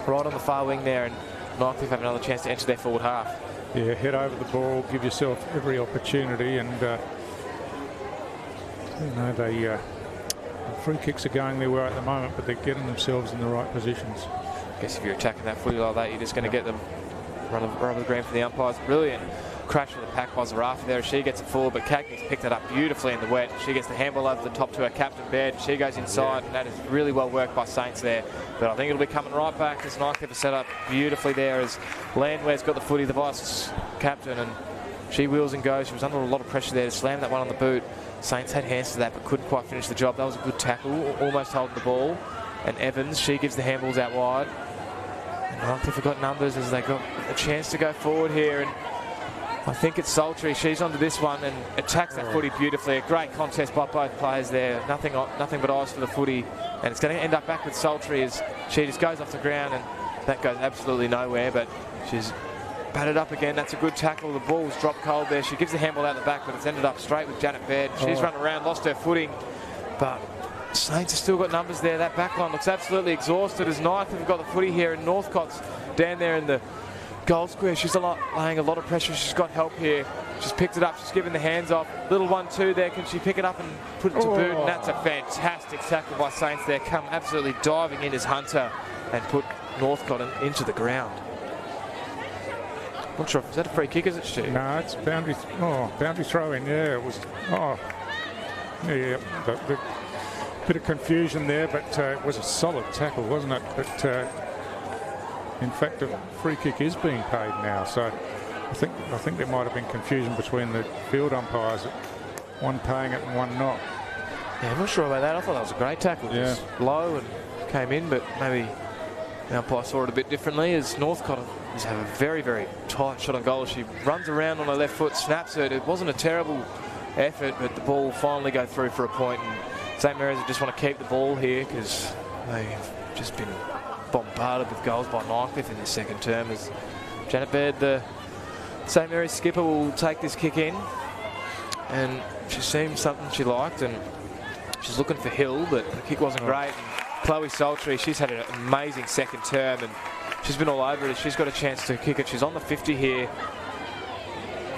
right on the far wing there, and Nightcliff have another chance to enter their forward half. Yeah, head over the ball, give yourself every opportunity, and you know, the free kicks are going their way at the moment, but they're getting themselves in the right positions. I guess if you're attacking that footy like that, you're just going to get them run over the ground for the umpires. Brilliant crash with the pack by Zarafa there. She gets it forward, but Cagney's picked it up beautifully in the wet. She gets the handball over the top to her captain Baird. She goes inside, and that is really well worked by Saints there. But I think it'll be coming right back as Nightcliff is set up beautifully there as Landwehr's got the footy, the vice captain, and she wheels and goes. She was under a lot of pressure there to slam that one on the boot. Saints had hands to that, but couldn't quite finish the job. That was a good tackle, almost holding the ball. And Evans, she gives the handballs out wide. And Nightcliff have got numbers as they got a chance to go forward here. And I think it's Sultry. She's onto this one and attacks that footy beautifully. A great contest by both players there. Nothing but eyes for the footy. And it's going to end up back with Sultry as she just goes off the ground, and that goes absolutely nowhere. But she's batted up again. That's a good tackle. The ball's dropped cold there. She gives the handball out the back, but it's ended up straight with Janet Baird. She's run around, lost her footing. But Saints have still got numbers there. That back line looks absolutely exhausted as Nightcliff have got the footy here, and Northcott's down there in the goal square. She's laying a lot of pressure. She's got help here. She's picked it up. She's given the hands off. Little 1-2 there. Can she pick it up and put it to boot? And that's a fantastic tackle by Saints there. Come absolutely diving in as Hunter and put Northcott into the ground. Not sure if is that a free kick, is it, Stu? No, it's boundary. Boundary throw in. Yeah, it was. Yeah. The bit of confusion there, but it was a solid tackle, wasn't it? But in fact, a free kick is being paid now. So I think there might have been confusion between the field umpires, one paying it and one not. Yeah, I'm not sure about that. I thought that was a great tackle. Yeah. It was low and came in, but maybe the umpire saw it a bit differently as Northcott has had a very, very tight shot on goal. She runs around on her left foot, snaps it. It wasn't a terrible effort, but the ball finally go through for a point. And St Mary's just want to keep the ball here because they've just been bombarded with goals by Nightcliff in this second term. As Janet Baird, the St Mary's skipper, will take this kick in, and she seemed something she liked, and she's looking for Hill, but the kick wasn't great. And Chloe Sultry, she's had an amazing second term, and she's been all over it. She's got a chance to kick it. She's on the 50 here.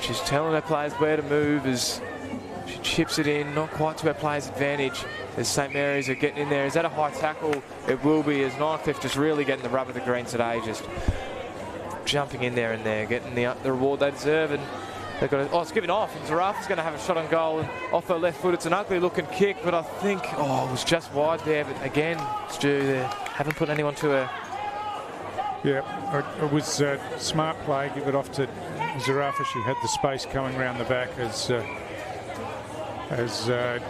She's telling her players where to move as She chips it in, not quite to her player's advantage as St Mary's are getting in there. Is that a high tackle? It will be, as Nightcliff just really getting the rub of the green today, just jumping in there and there, getting the reward they deserve. And they've got it's giving off, and Zarafa's going to have a shot on goal, and off her left foot. It's an ugly looking kick, but I think, it was just wide there. But again, Stu, they haven't put anyone to her. Yeah, it was smart play. Give it off to Zarafa. She had the space coming around the back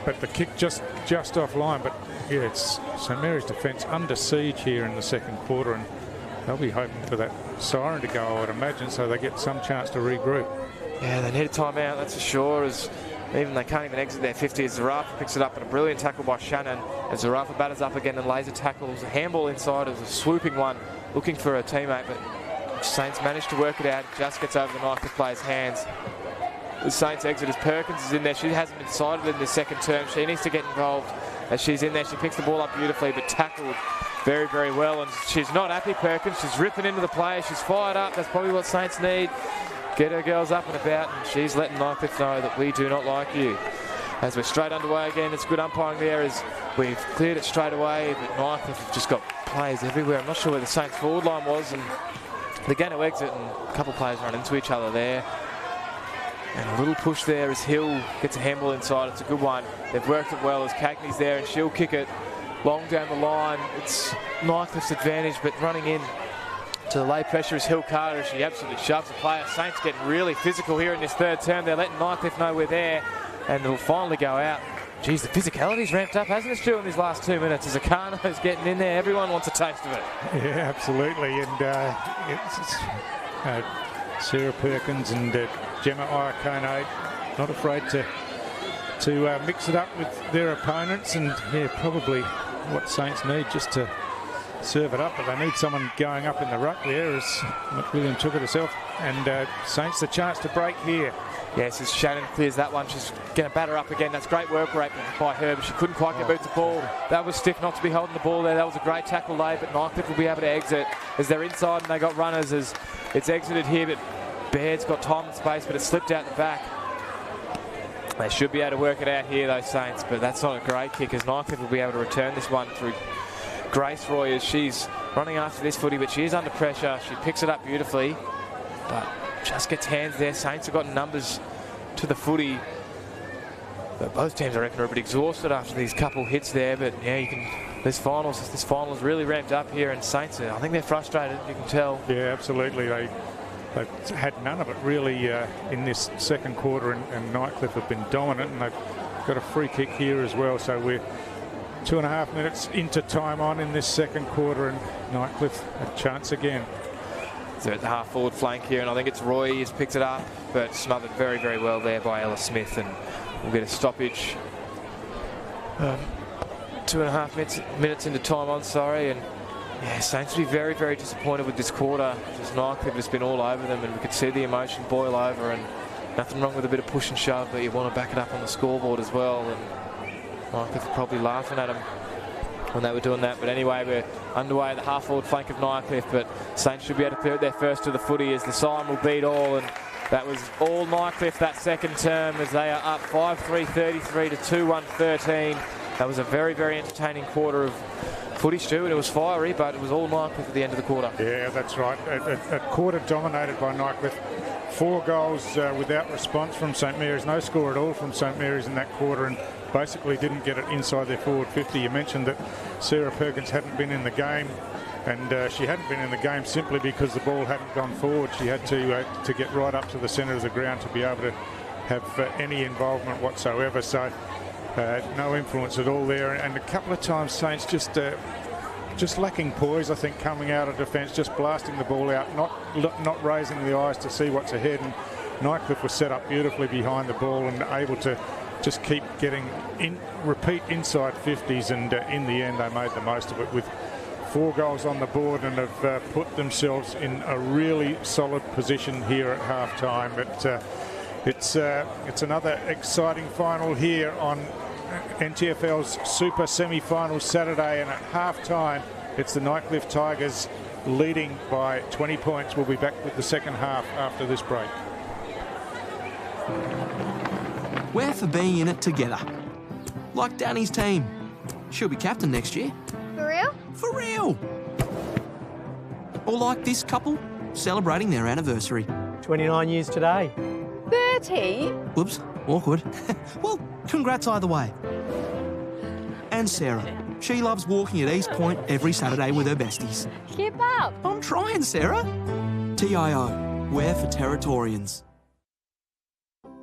but the kick just offline. But yeah, it's St Mary's defence under siege here in the second quarter, and they'll be hoping for that siren to go, I would imagine, so they get some chance to regroup. Yeah, they need a timeout, that's for sure, as even they can't even exit their 50 as Zarafa picks it up, and a brilliant tackle by Shannon as Zarafa batters up again and laser tackles. A handball inside, it was a swooping one, looking for her teammate, but Saints managed to work it out. Just gets over the Nightcliff player's hands. The Saints exit as Perkins is in there. She hasn't been sighted in this second term. She needs to get involved as she's in there. She picks the ball up beautifully, but tackled very, very well. And she's not happy, Perkins. She's ripping into the player. She's fired up. That's probably what Saints need. Get her girls up and about, and she's letting Nightcliff know that we do not like you. As we're straight underway again, it's good umpiring there as we've cleared it straight away, but Nightcliff have just got players everywhere. I'm not sure where the Saints forward line was, and they're going to exit, and a couple of players run into each other there. And a little push there as Hill gets a handball inside. It's a good one. They've worked it well as Cagney's there, and she'll kick it long down the line. It's Nightcliff's advantage, but running in to the lay pressure is Hill Carter. She absolutely shoves the player. Saints getting really physical here in this third term. They're letting Nightcliff know we're there, and it'll finally go out. Geez, the physicality's ramped up, hasn't it, Stu, in these last 2 minutes? As Akano's getting in there, everyone wants a taste of it. Yeah, absolutely. And Sarah Perkins and Gemma Iacone not afraid to mix it up with their opponents, and yeah, probably what Saints need, just to serve it up, but they need someone going up in the ruck there as McWilliam took it herself, and Saints the chance to break here. Yes, as Shannon clears that one, she's going to batter up again. That's great work rate by her, but she couldn't quite get boots the ball. That was stiff not to be holding the ball there. That was a great tackle lay, but Nightcliff will be able to exit as they're inside and they got runners as it's exited here, but Baird's got time and space, but it slipped out the back. They should be able to work it out here, those Saints, but that's not a great kick as Nightcliff will be able to return this one through Grace Roy as she's running after this footy, but she is under pressure. She picks it up beautifully, but just gets hands there. Saints have got numbers to the footy. But both teams, I reckon, are a bit exhausted after these couple hits there. But yeah, this final is really ramped up here, and Saints, I think they're frustrated. You can tell. Yeah, absolutely. They've had none of it really in this second quarter, and Nightcliff have been dominant, and they've got a free kick here as well. So we're 2.5 minutes into time on in this second quarter, and Nightcliff a chance again. So at the half forward flank here, and I think it's Roy who's picked it up, but smothered very, very well there by Ella Smith, and we'll get a stoppage. 2.5 minutes into time on, and yeah, Saints will be very, very disappointed with this quarter. Just Nightcliff has been all over them, and we could see the emotion boil over, and nothing wrong with a bit of push and shove, but you want to back it up on the scoreboard as well. And Nightcliff were probably laughing at them when they were doing that. But anyway, we're underway at the half-forward flank of Nightcliff, but Saints should be able to clear it there first to the footy as the siren will beat all, and that was all Nightcliff that second term as they are up 5-3-33 to 2-1-13. That was a very, very entertaining quarter of footy, Stu, and it was fiery, but it was all Nightcliff at the end of the quarter. Yeah, that's right. A quarter dominated by Nightcliff. 4 goals without response from St Mary's. No score at all from St Mary's in that quarter, and basically didn't get it inside their forward 50. You mentioned that Sarah Perkins hadn't been in the game, and she hadn't been in the game simply because the ball hadn't gone forward. She had to get right up to the centre of the ground to be able to have any involvement whatsoever. So no influence at all there, and a couple of times Saints just lacking poise, I think, coming out of defence, just blasting the ball out, not raising the eyes to see what's ahead. And Nightcliff was set up beautifully behind the ball and able to just keep getting repeat inside 50s, and in the end they made the most of it with 4 goals on the board, and have put themselves in a really solid position here at half time. But it's another exciting final here on NTFL's Super Semi-Final Saturday, and at half-time it's the Nightcliff Tigers leading by 20 points. We'll be back with the second half after this break. We're for being in it together. Like Danny's team. She'll be captain next year. For real? For real! Or like this couple, celebrating their anniversary. 29 years today. 30? Whoops, awkward. Well, congrats either way. And Sarah. She loves walking at East Point every Saturday with her besties. Keep up. I'm trying, Sarah. TIO, we're for Territorians.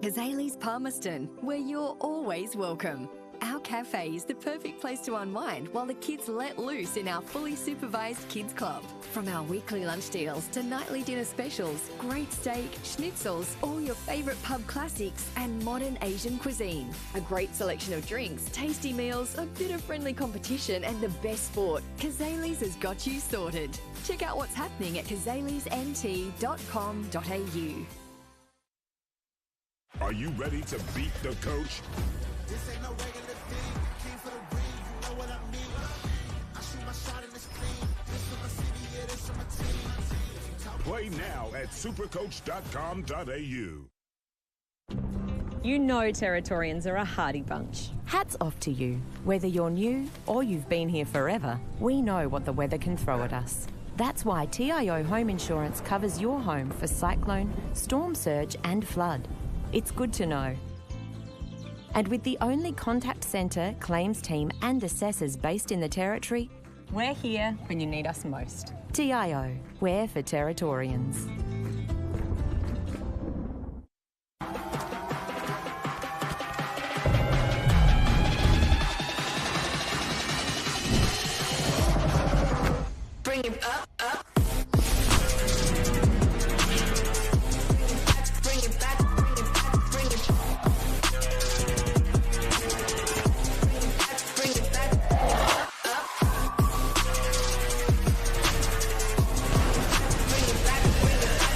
Kazali's Palmerston, where you're always welcome. Our cafe is the perfect place to unwind while the kids let loose in our fully supervised kids club. From our weekly lunch deals to nightly dinner specials, great steak, schnitzels, all your favourite pub classics and modern Asian cuisine. A great selection of drinks, tasty meals, a bit of friendly competition and the best sport. Kazali's has got you sorted. Check out what's happening at kazaliesnt.com.au. Are you ready to beat the coach? This ain't no regular thing. Came for the ring, you know what I mean. I shoot my shot and it's clean. This for my city, yeah, this for my team. Play now at supercoach.com.au. You know Territorians are a hardy bunch. Hats off to you. Whether you're new or you've been here forever, we know what the weather can throw at us. That's why TIO Home Insurance covers your home for cyclone, storm surge and flood. It's good to know. And with the only contact centre, claims team and assessors based in the Territory, We're here when you need us most. TIO, we're for Territorians. Bring it up, up. Bring it back, bring it back, bring it back, bring it back, up. Bring it back, bring it back.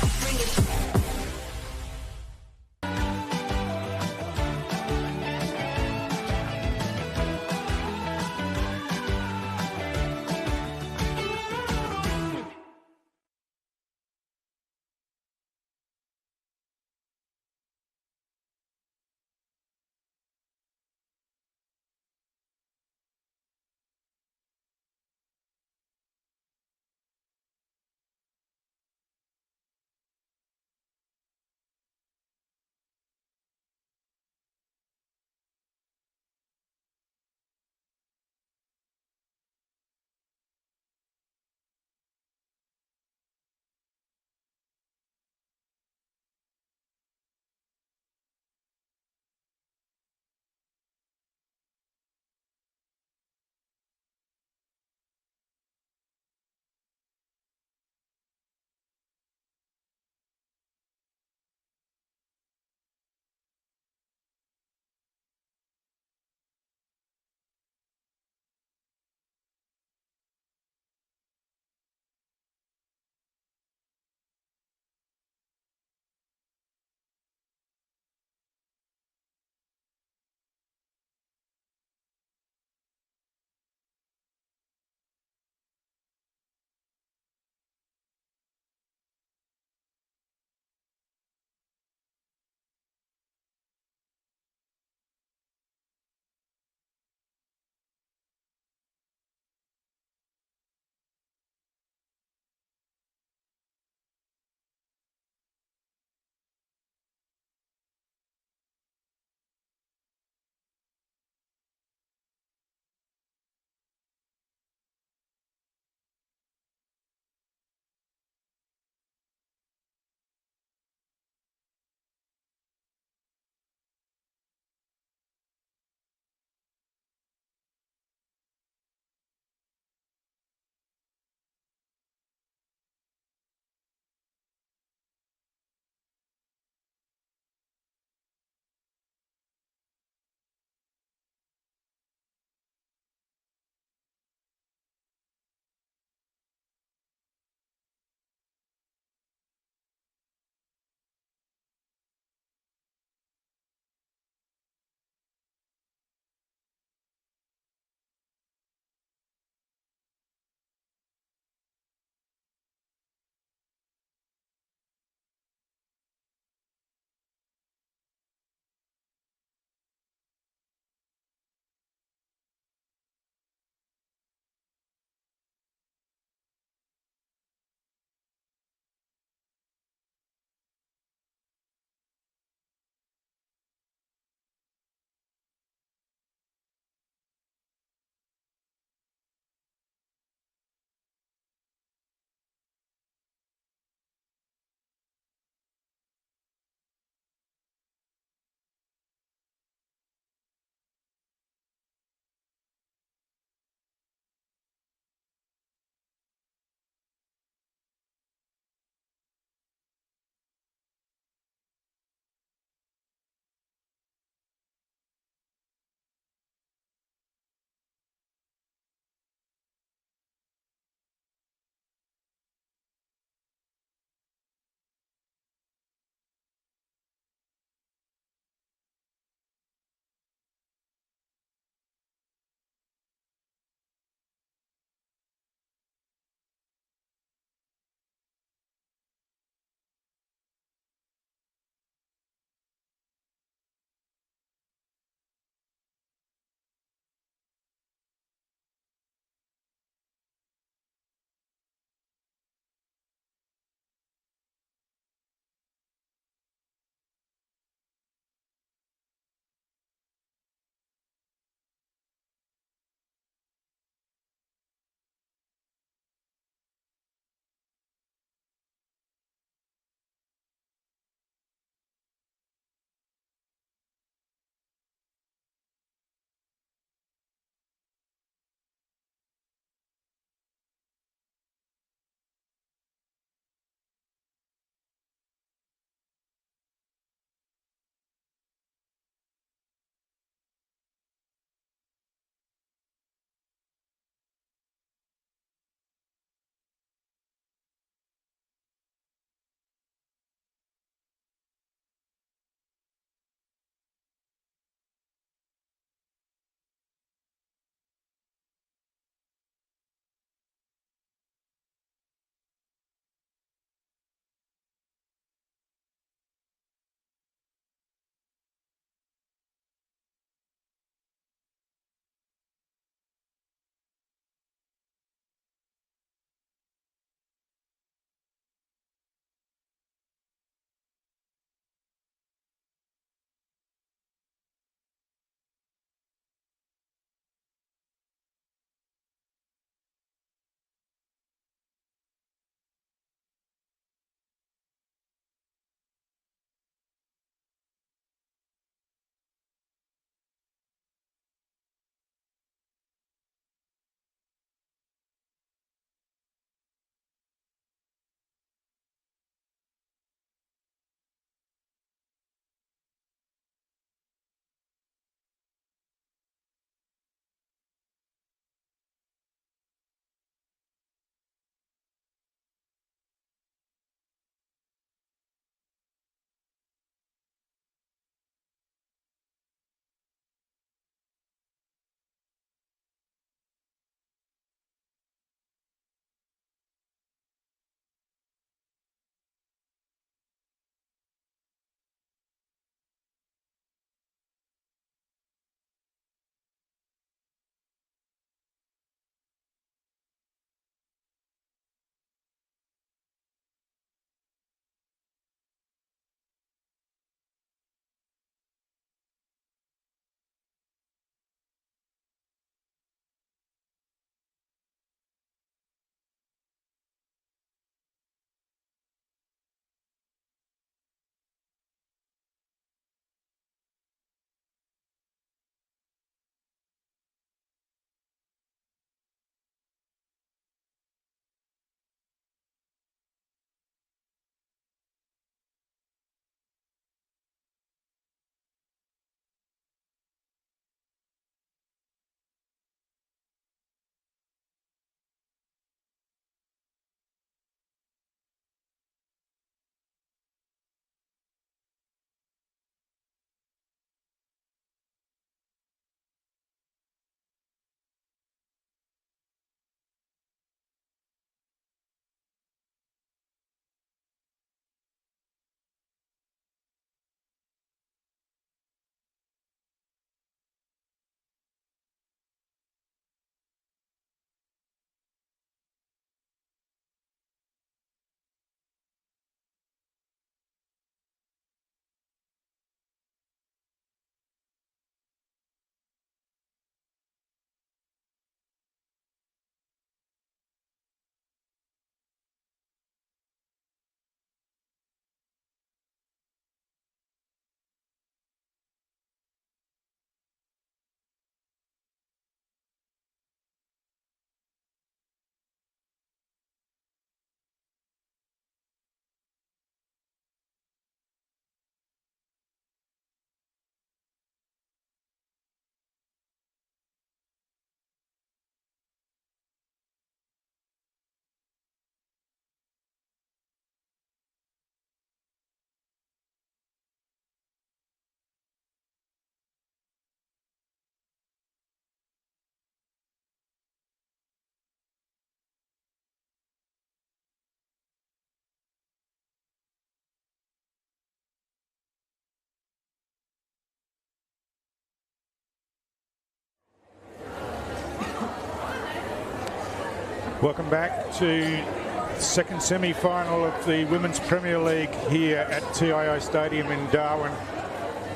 Welcome back to the second semi-final of the Women's Premier League here at TIO Stadium in Darwin.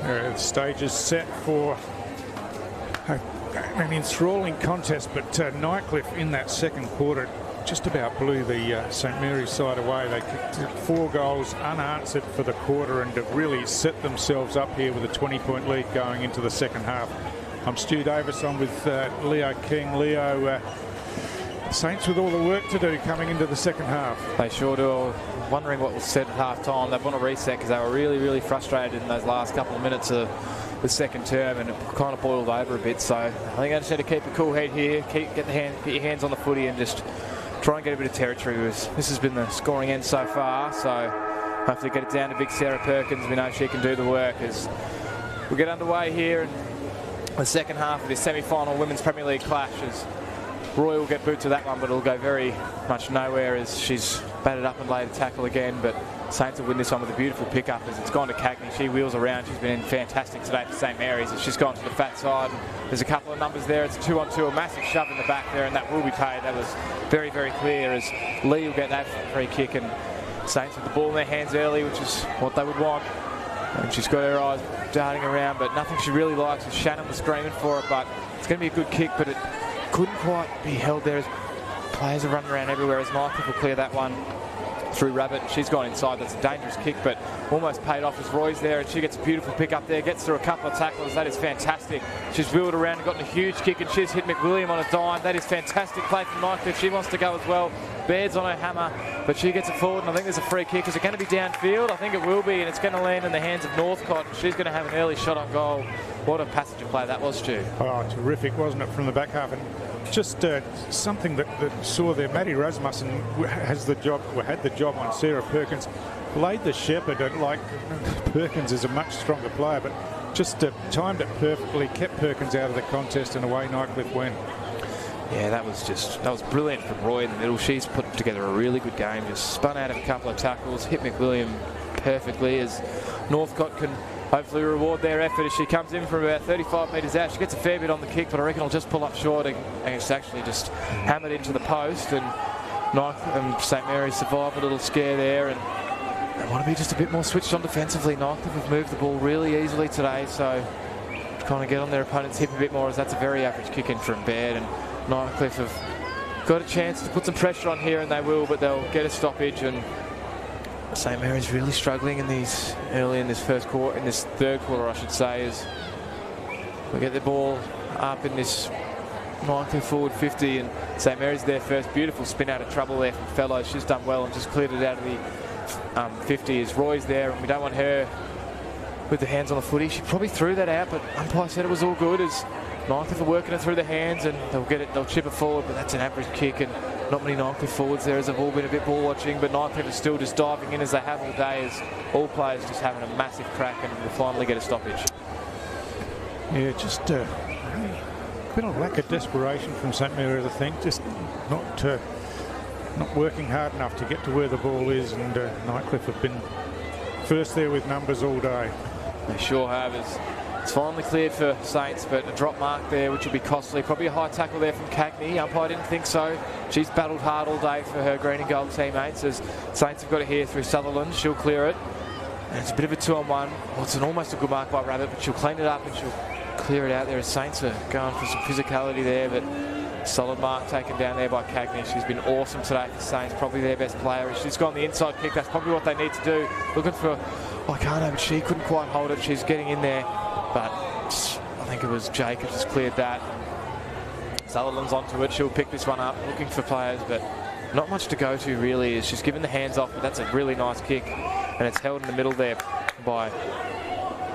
The stage is set for an enthralling contest, but Nightcliff in that second quarter just about blew the St Mary's side away. They kicked 4 goals unanswered for the quarter and have really set themselves up here with a 20-point lead going into the second half. I'm Stu Davis. I'm with Leo King. Leo, Saints with all the work to do coming into the second half. They sure do. Wondering what was said at half time. They want to reset because they were really frustrated in those last couple of minutes of the second term, and it kind of boiled over a bit. So I think I just need to keep a cool head here, get your hands on the footy and just try and get a bit of territory. This has been the scoring end so far, so hopefully get it down to big Sarah Perkins. We know she can do the work as we get underway here in the second half of this semi-final Women's Premier League clash. As Roy will get boots to that one, but it'll go very much nowhere as she's batted up and laid a tackle again. But Saints will win this one with a beautiful pickup as it's gone to Cagney. She wheels around. She's been fantastic today for St Mary's as she's gone to the fat side. There's a couple of numbers there. It's a 2-on-2, a massive shove in the back there, and that will be paid. That was very clear as Lee will get that free kick, and Saints with the ball in their hands early, which is what they would want. And she's got her eyes darting around, but nothing she really likes. And Shannon was screaming for it, but it's going to be a good kick, but it couldn't quite be held there as players are running around everywhere as Nightcliff will clear that one through Rabbit. She's gone inside. That's a dangerous kick, but almost paid off as Roy's there, and she gets a beautiful pick up there, gets through a couple of tacklers. That is fantastic. She's wheeled around and gotten a huge kick, and she's hit McWilliam on a dime. That is fantastic play from Nightcliff. She wants to go as well. Baird's on her hammer, but she gets it forward, and I think there's a free kick. Is it going to be downfield? I think it will be, and it's going to land in the hands of Northcott. She's going to have an early shot on goal. What a passage of play that was, Stu. Oh, terrific, wasn't it, from the back half? And just something that saw there. Maddie Rasmussen had the job on Sarah Perkins, laid the shepherd. Like Perkins is a much stronger player, but just timed it perfectly, kept Perkins out of the contest, and away Nightcliff went. Yeah, that was brilliant from Roy in the middle. She's put together a really good game. Just spun out of a couple of tackles, hit McWilliam perfectly as Northcott can hopefully reward their effort as she comes in from about 35 metres out. She gets a fair bit on the kick, but I reckon it'll just pull up short and it's actually just hammered into the post. And St Mary's survive a little scare there, and they want to be just a bit more switched on defensively. Nightcliff have moved the ball really easily today, so trying to get on their opponent's hip a bit more, as that's a very average kick in from Baird. And Nightcliff have got a chance to put some pressure on here, and they will, but they'll get a stoppage. And St Mary's really struggling in these early in this third quarter, I should say, as we get the ball up in this Nightcliff forward 50, and St Mary's their first beautiful spin out of trouble there from Fellows. She's done well and just cleared it out of the 50 as Roy's there, and we don't want her with the hands on the footy. She probably threw that out, but umpire said it was all good as Nightcliff are working it through the hands, and they'll chip it forward, but that's an average kick, and not many Nightcliff forwards there as they've all been a bit ball watching, but Nightcliff is still just diving in as they have all day, as all players just having a massive crack, and will finally get a stoppage. Yeah, just a bit of lack of desperation from St Mary's, I think, just not working hard enough to get to where the ball is, and Nightcliff have been first there with numbers all day. They sure have. It's finally cleared for Saints, but a drop mark there, which will be costly. Probably a high tackle there from Cagney. Umpire didn't think so. She's battled hard all day for her green and gold teammates, as Saints have got it here through Sutherland. She'll clear it. And it's a bit of a 2-on-1. Well, it's almost a good mark by Rabbit, but she'll clean it up and she'll clear it out there, as Saints are going for some physicality there, but solid mark taken down there by Cagney. She's been awesome today for Saints, probably their best player. She's gone the inside kick. That's probably what they need to do. Looking for Oikano, but she couldn't quite hold it. She's getting in there, but I think it was Jacobs just cleared that. Sutherland's onto it. She'll pick this one up, looking for players, but not much to go to really, as she's given the hands off, but that's a really nice kick, and it's held in the middle there by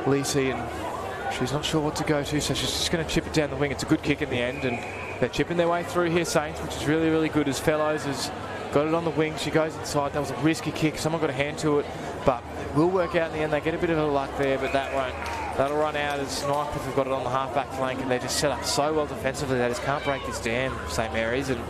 Lisi, and she's not sure what to go to, so she's just going to chip it down the wing. It's a good kick in the end, and they're chipping their way through here, Saints, which is really good, as Fellows has got it on the wing. She goes inside. That was a risky kick. Someone got a hand to it, but it will work out in the end. They get a bit of a luck there, but that won't. That'll run out as Nightcliff have got it on the half-back flank, and they just set up so well defensively. They just can't break this dam, St Mary's, and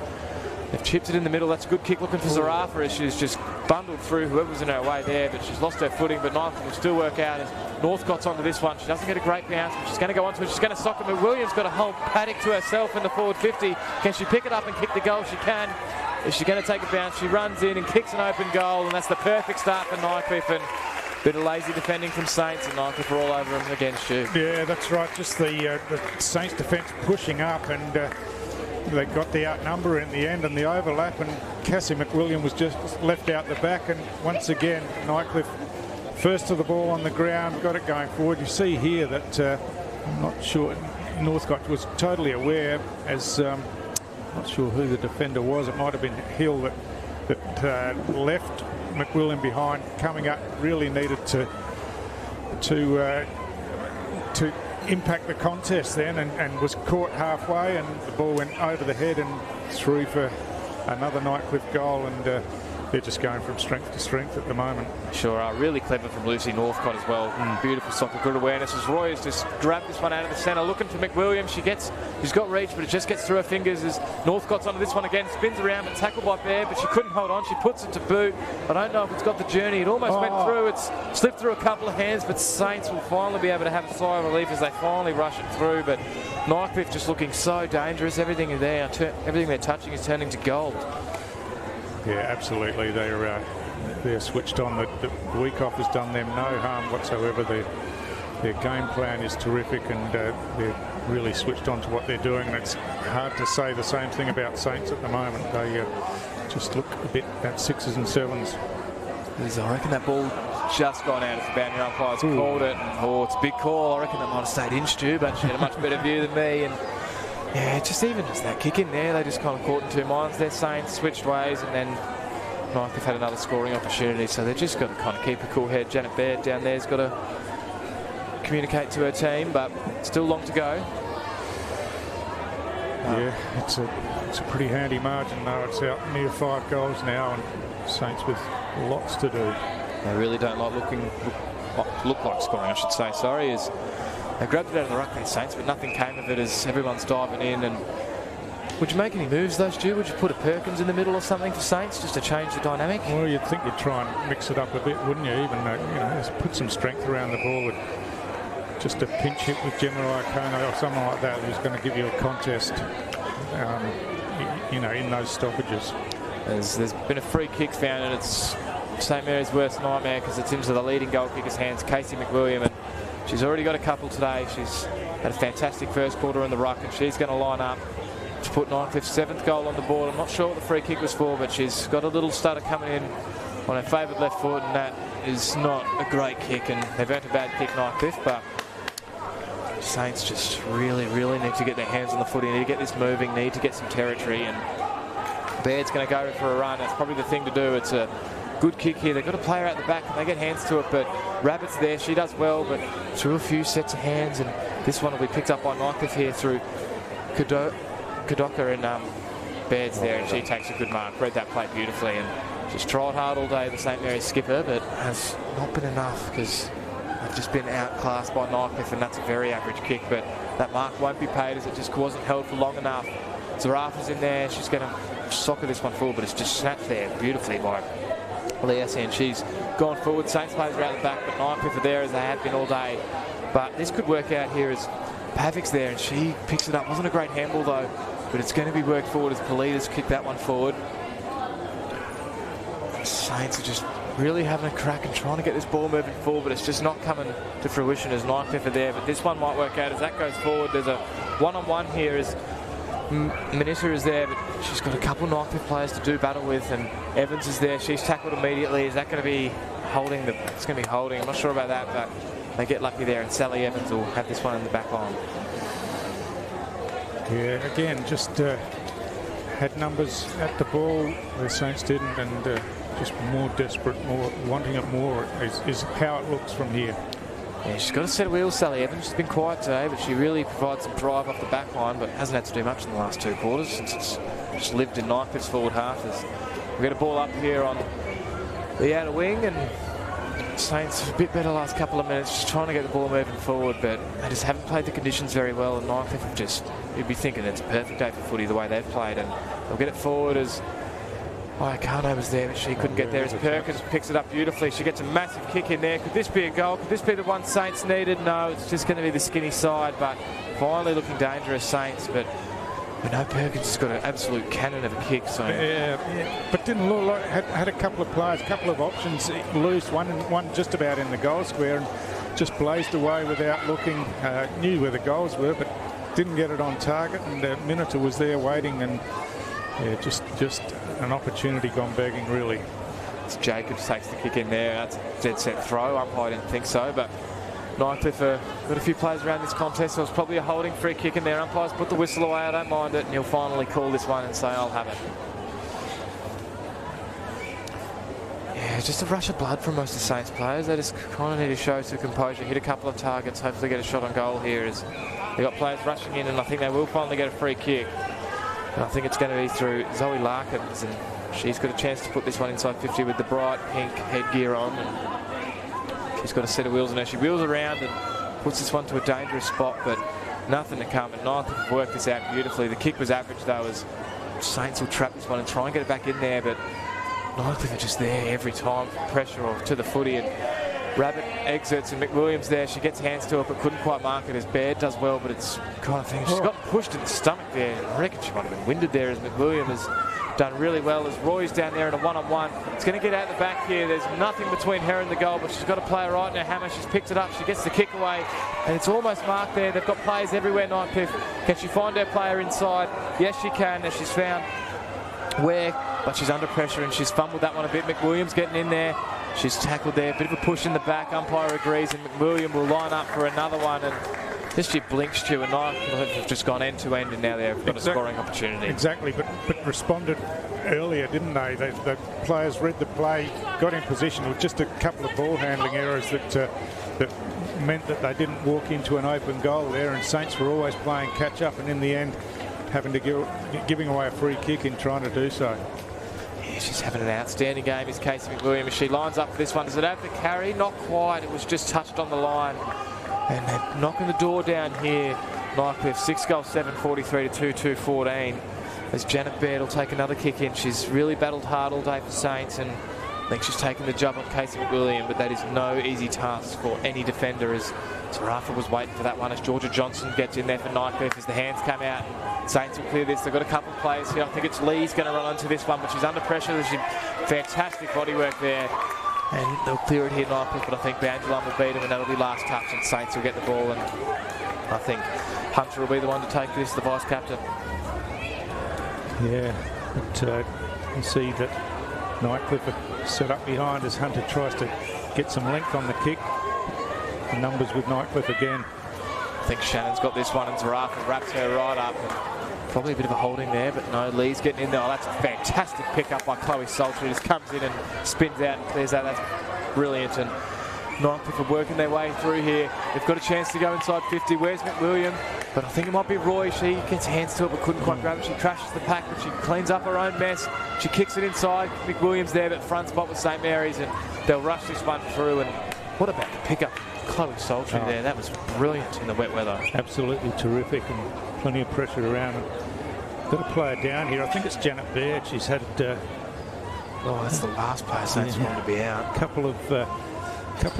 they've chipped it in the middle. That's a good kick looking for Zarafa, as she's just bundled through whoever's in her way there, but she's lost her footing, but Nightcliff will still work out as Northcott's onto this one. She doesn't get a great bounce, but she's going to go onto it. She's going to sock it, but Williams got a whole paddock to herself in the forward 50. Can she pick it up and kick the goal? She can. Is she going to take a bounce? She runs in and kicks an open goal, and that's the perfect start for Nightcliff. And a bit of lazy defending from Saints, and Nightcliff are all over them again, Stu. Yeah, that's right. Just the Saints defence pushing up, and they got the outnumber in the end and the overlap, and Cassie McWilliam was just left out the back. And once again, Nightcliff first to the ball on the ground, got it going forward. You see here that I'm not sure Northcote was totally aware, as not sure who the defender was. It might have been Hill that left McWilliam behind. Coming up, really needed to impact the contest then, and was caught halfway, and the ball went over the head and through for another Nightcliff goal, and they're just going from strength to strength at the moment. Sure are. Really clever from Lucy Northcott as well. Beautiful soccer, good awareness as Roy has just grabbed this one out of the centre, looking for McWilliam. She's got reach, but it just gets through her fingers as Northcott's onto this one again, spins around, but tackled by Baird, but she couldn't hold on. She puts it to boot. I don't know if it's got the journey. It almost went through. It's slipped through a couple of hands, but Saints will finally be able to have a sigh of relief as they finally rush it through. But Nightcliff just looking so dangerous. Everything they're touching is turning to gold. Yeah, absolutely. They're switched on. The week off has done them no harm whatsoever. Their game plan is terrific, and they're really switched on to what they're doing. And it's hard to say the same thing about Saints at the moment. They just look a bit at 6s and 7s. I reckon that ball just gone out. If the boundary umpire's called it. It's a big call. I reckon that might have stayed in, Stu, but she had a much better view than me. And yeah, just that kick in there, they just kind of caught in two minds. They're Saints switched ways, and then Nightcliff had another scoring opportunity, so they've just got to kind of keep a cool head. Janet Baird down there's got to communicate to her team, but still long to go. Yeah, it's a pretty handy margin though. It's out near 5 goals now, and Saints with lots to do. They really don't look like scoring, I should say. Sorry, as they grabbed it out of the ruck there, Saints, but nothing came of it as everyone's diving in. And would you make any moves though, Stu? Would you put a Perkins in the middle or something for Saints just to change the dynamic? Well, you'd think you'd try and mix it up a bit, wouldn't you? Even just put some strength around the ball with just a pinch hit with Gemma Iacona or something like that who's going to give you a contest, in those stoppages. There's been a free kick found, and it's St Mary's worst nightmare because it's into the leading goal kicker's hands, Casey McWilliam, and she's already got a couple today. She's had a fantastic first quarter in the ruck, and she's going to line up to put Nightcliff's 7th goal on the board. I'm not sure what the free kick was for, but she's got a little stutter coming in on her favoured left foot, and that is not a great kick, and they've earned a bad kick, Nightcliff, but Saints just really, really need to get their hands on the footy, need to get this moving, need to get some territory, and Baird's going to go for a run. That's probably the thing to do. It's a good kick here. They've got a player out the back and they get hands to it, but Rabbit's there. She does well, but through a few sets of hands, and this one will be picked up by Nightcliff here through Kadoka, and Baird's there, and she takes a good mark. Read that play beautifully, and she's tried hard all day, the St Mary's skipper, but has not been enough because they've just been outclassed by Nightcliff, and that's a very average kick, but that mark won't be paid as it just wasn't held for long enough. Zarafa's in there. She's going to soccer this one forward, but it's just snapped there beautifully by Lias, and she's gone forward. Saints players are out the back, but Nightcliff are there as they have been all day. But this could work out here as Pavik's there, and she picks it up. Wasn't a great handball though, but it's going to be worked forward as Politas kick that one forward. Saints are just really having a crack and trying to get this ball moving forward, but it's just not coming to fruition as Nightcliff are there. But this one might work out as that goes forward. There's a one-on-one here as Manissa is there, but she's got a couple Nightcliff players to do battle with, and Evans is there. She's tackled immediately. Is that going to be holding? It's going to be holding. I'm not sure about that, but they get lucky there, and Sally Evans will have this one in the back line. Yeah, again, just had numbers at the ball. The Saints didn't, and just more desperate, more wanting it more is how it looks from here. Yeah, she's got a set of wheels, Sally Evans. She's been quiet today, but she really provides some drive off the back line, but hasn't had to do much in the last 2 quarters since it's just lived in Nightcliff's forward half. As we get a ball up here on the outer wing, and Saints a bit better last couple of minutes, just trying to get the ball moving forward, but they just haven't played the conditions very well, and Nightcliff have just, you'd be thinking it's a perfect day for footy the way they've played, and they'll get it forward as Iacona was there, but she couldn't get there as Perkins picks it up beautifully. She gets a massive kick in there. Could this be a goal? Could this be the one Saints needed? No, it's just going to be the skinny side, but finally looking dangerous, Saints. But We know Perkins has got an absolute cannon of a kick, so... Yeah, but didn't look like... Had a couple of players, a couple of options loose, one just about in the goal square, and just blazed away without looking. Knew where the goals were, but didn't get it on target, and Miniter was there waiting, and yeah, just an opportunity gone begging, really. It's Jacobs takes the kick in there. That's a dead set throw. Umpire didn't think so, but Nightcliff got a few players around this contest, so it was probably a holding free kick in there. Umpires put the whistle away. I don't mind it, and he'll finally call this one and say, I'll have it. Yeah, just a rush of blood from most of the Saints players. They just kind of need to show some composure, hit a couple of targets, hopefully get a shot on goal here. As they've got players rushing in, and I think they will finally get a free kick. And I think it's going to be through Zoe Larkins, and she's got a chance to put this one inside 50 with the bright pink headgear on. And she's got a set of wheels in her. She wheels around and puts this one to a dangerous spot, but nothing to come. And Nightcliff have worked this out beautifully. The kick was average, though, as Saints will trap this one and try and get it back in there, but Nightcliff are just there every time, pressure or to the footy, and Rabbit exits, and McWilliams there. She gets hands to it, but couldn't quite mark it as Baird does well, but it's kind of thing. She's got pushed in the stomach there. I reckon she might have been winded there, as McWilliams has done really well, as Roy's down there in a one-on-one. It's going to get out the back here. There's nothing between her and the goal, but she's got to play it right in her hammer. She's picked it up. She gets the kick away, and it's almost marked there. They've got players everywhere, Nightcliff. Can she find her player inside? Yes, she can, as she's found where, but she's under pressure, and she's fumbled that one a bit. McWilliams getting in there. She's tackled there. Bit of a push in the back. Umpire agrees, and McWilliam will line up for another one. And just she blinks, Stu, and Nightcliff have just gone end to end, and now they've got a scoring opportunity. Exactly, but responded earlier, didn't they? The players read the play, got in position with just a couple of ball handling errors that meant that they didn't walk into an open goal there, and Saints were always playing catch up, and in the end having to giving away a free kick in trying to do so. Yeah, she's having an outstanding game, is Casey McWilliams. She lines up for this one. Does it have the carry? Not quite. It was just touched on the line. And they're knocking the door down here. Nightcliff, 6 goals, 7, 43 to 2, 14. As Janet Baird will take another kick in. She's really battled hard all day for Saints, and I think she's taken the job on Casey McWilliams, but that is no easy task for any defender, as Zarafa was waiting for that one, as Georgia Johnson gets in there for Nightcliff as the hands come out. Saints will clear this. They've got a couple of players here. I think it's Lee's going to run onto this one, but she's under pressure. She's fantastic bodywork there. And they'll clear it here, Nightcliff, but I think Bandulan will beat him, and that'll be last touch, and Saints will get the ball. And I think Hunter will be the one to take this, the vice-captain. Yeah, but you see that Nightcliff are set up behind as Hunter tries to get some length on the kick. The numbers with Nightcliff again. I think Shannon's got this one, and Zarafa wraps her right up. And probably a bit of a holding there, but no, Lee's getting in there. Oh, that's a fantastic pickup by Chloe Salter. Just comes in and spins out and clears out. That's brilliant. And Nightcliff are working their way through here. They've got a chance to go inside 50. Where's McWilliam? But I think it might be Roy. She gets hands to it, but couldn't quite grab it. She crashes the pack, but she cleans up her own mess. She kicks it inside. McWilliams there, but front spot with St Mary's, and they'll rush this one through. And what about the pickup? Chloe Salter there. That was brilliant in the wet weather. Absolutely terrific, and plenty of pressure around. Got a player down here. I think it's Janet Baird. She's had oh, that's the last player Saints wanted to be out. Couple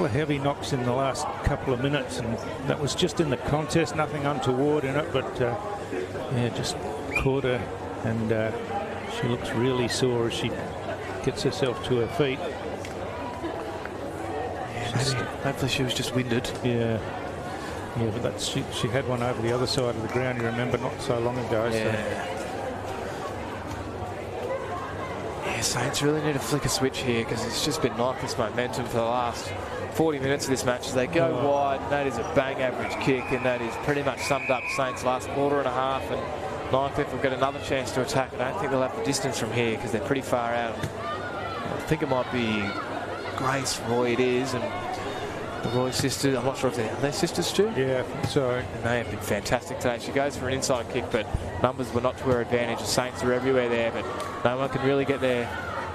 of heavy knocks in the last couple of minutes, and that was just in the contest. Nothing untoward in it, but yeah, just caught her, and she looks really sore as she gets herself to her feet. Hopefully she was just winded. Yeah, but that's she had one over the other side of the ground, you remember, not so long ago. Yeah. Saints really need to flick a switch here, because it's just been Nightcliff's momentum for the last 40 minutes of this match as they go wide. And that is a bang average kick, and that is pretty much summed up Saints' last quarter and a half. And Nightcliff will get another chance to attack. I don't think they'll have the distance from here, because they're pretty far out. I think it might be Grace Roy it is, and the Roy sisters. I'm not sure if are they sisters, Stu? Yeah, I think so. And they have been fantastic today. She goes for an inside kick, but numbers were not to her advantage. The Saints are everywhere there, but no one can really get their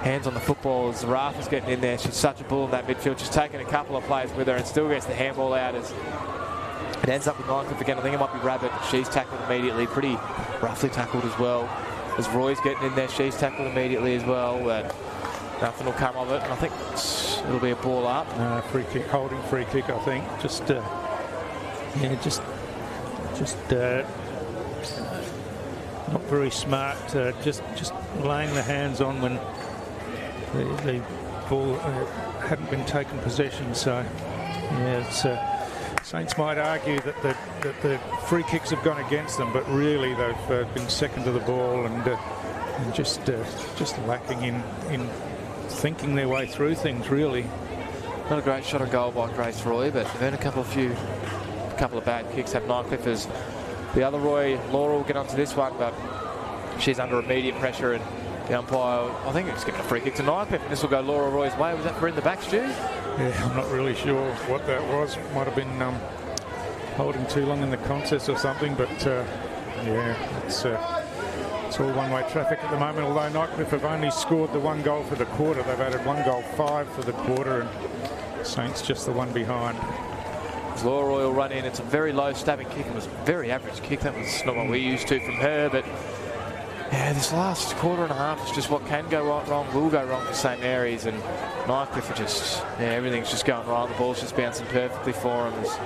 hands on the football. Zarafa's getting in there. She's such a bull in that midfield. She's taken a couple of players with her and still gets the handball out as it ends up with Nightcliff again. I think it might be Rabbit, but she's tackled immediately. Pretty roughly tackled as well. As Roy's getting in there, she's tackled immediately as well. But nothing will come of it, and I think it'll be a ball up. Free kick, holding free kick, I think. not very smart. Just laying the hands on when the ball hadn't been taken possession. So yeah, it's, Saints might argue that the free kicks have gone against them, but really they've been second to the ball and just lacking in thinking their way through things, really. Not a great shot on goal by Grace Roy, but they've had a couple of bad kicks. Have Nightcliff as the other Roy. Laura will get onto this one, but she's under immediate pressure, and the umpire, I think, it's given a free kick to Nightcliff, and this will go Laura Roy's way. Was that for in the back, Stu? Yeah, I'm not really sure what that was. Might have been holding too long in the contest or something, but yeah, it's all one-way traffic at the moment. Although Nightcliff have only scored the 1 goal for the quarter, they've added 1 goal 5 for the quarter, and Saints just the one behind. Laura Roy will run in. It's a very low stabbing kick. It was a very average kick. That was not what we're used to from her, but yeah, this last quarter and a half is just what can go wrong, will go wrong for St Mary's, and Nightcliff are just, yeah, everything's just going right. The ball's just bouncing perfectly for them. As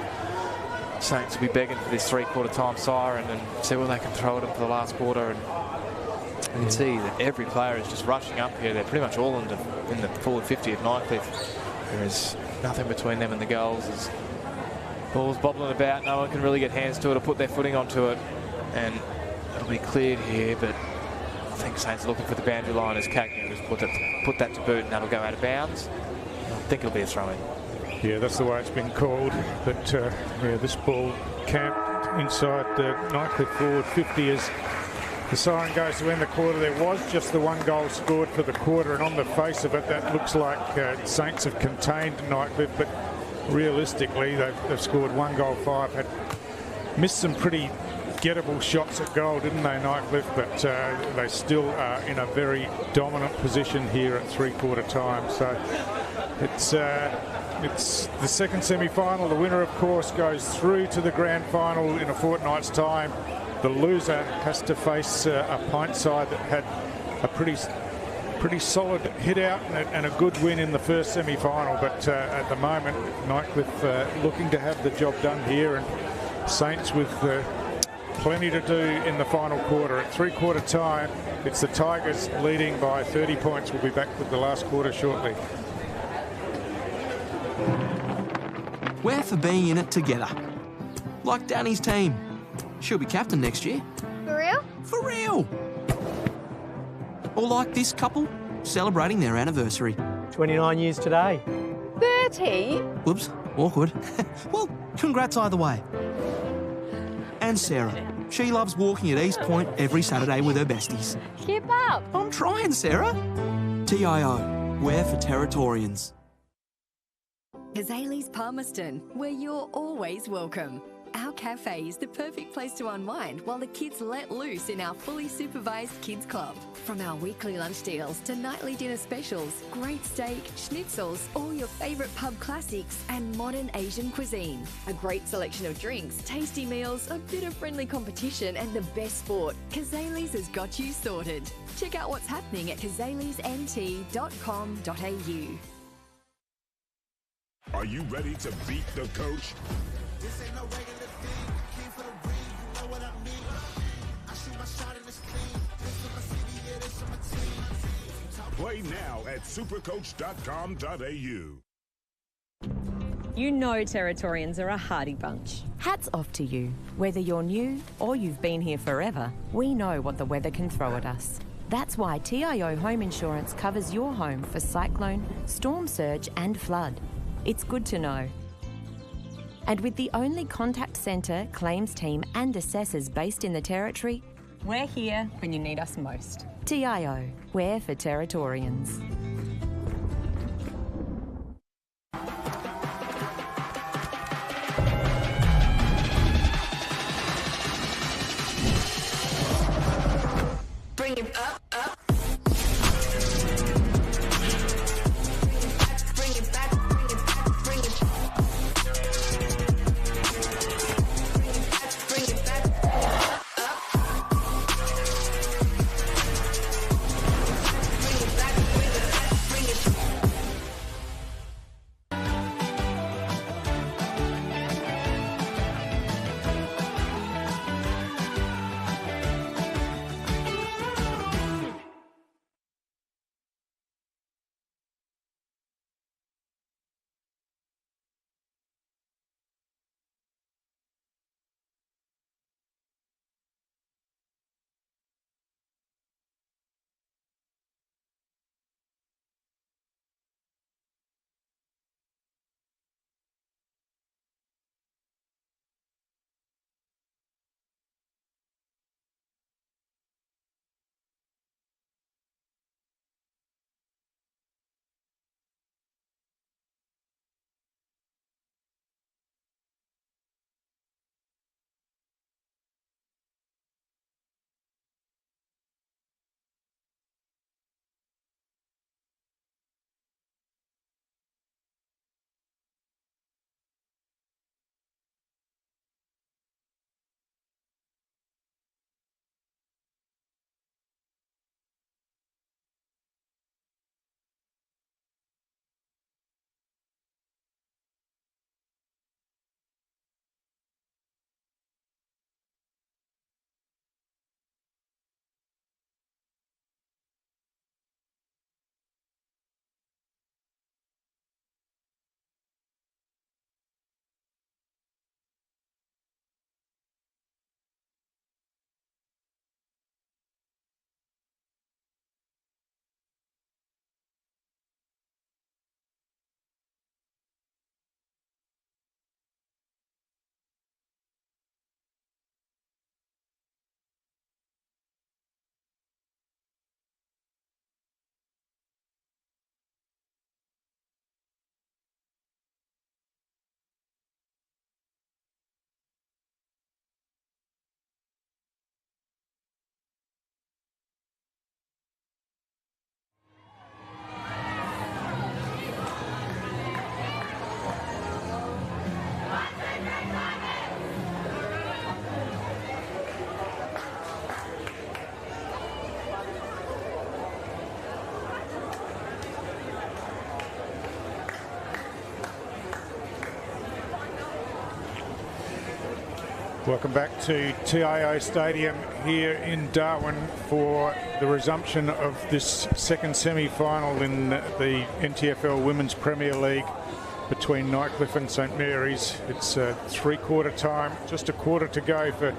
Saints will be begging for this 3/4 time siren and see where they can throw it in for the last quarter. And you can see that every player is just rushing up here. They're pretty much all in the forward 50 of Nightcliff. There is nothing between them and the goals. There's ball's bobbling about. No one can really get hands to it or put their footing onto it. And it'll be cleared here, but I think Saints are looking for the boundary line as Cagney just put that to boot, and that'll go out of bounds. I think it'll be a throw-in. Yeah, that's the way it's been called. But yeah, this ball camped inside the Nightcliff forward 50 as the siren goes to end the quarter. There was just the 1 goal scored for the quarter, and on the face of it, that looks like Saints have contained Nightcliff, but realistically, they've scored 1 goal 5, had missed some pretty gettable shots at goal, didn't they, Nightcliff? But they still are in a very dominant position here at 3/4 time. So it's the second semi-final. The winner, of course, goes through to the grand final in a fortnight's time. The loser has to face a Pint side that had a pretty solid hit out and a good win in the first semi-final. But at the moment, Nightcliff looking to have the job done here, and Saints with plenty to do in the final quarter. At 3/4 time, it's the Tigers leading by 30 points. We'll be back with the last quarter shortly. We're for being in it together. Like Danny's team. She'll be captain next year. For real? For real! Or like this couple, celebrating their anniversary. 29 years today. 30? Whoops, awkward. Well, congrats either way. And Sarah. She loves walking at East Point every Saturday with her besties. Keep up. I'm trying, Sarah. TIO, we're for Territorians. Kazali's Palmerston, where you're always welcome. Our cafe is the perfect place to unwind while the kids let loose in our fully supervised kids club. From our weekly lunch deals to nightly dinner specials, great steak, schnitzels, all your favourite pub classics and modern Asian cuisine. A great selection of drinks, tasty meals, a bit of friendly competition and the best sport. Kazali's has got you sorted. Check out what's happening at kazalisnt.com.au. Are you ready to beat the coach? This ain't no regular thing. Came for the ring, you know what I mean. I shoot my shot in this clean. This for my city, yeah, this for my team. Play now at supercoach.com.au. You know Territorians are a hardy bunch. Hats off to you. Whether you're new or you've been here forever, we know what the weather can throw at us. That's why TIO Home Insurance covers your home for cyclone, storm surge and flood. It's good to know. And with the only contact centre, claims team and assessors based in the Territory, We're here when you need us most. TIO, we're for Territorians. Bring it up, up. Bring it back, bring it back, bring it back. Bring it back, up. Bring it back, bring it back, bring it back. Welcome back to TIO Stadium here in Darwin for the resumption of this second semi-final in the NTFL Women's Premier League between Nightcliff and St Mary's. It's three-quarter time, just a quarter to go for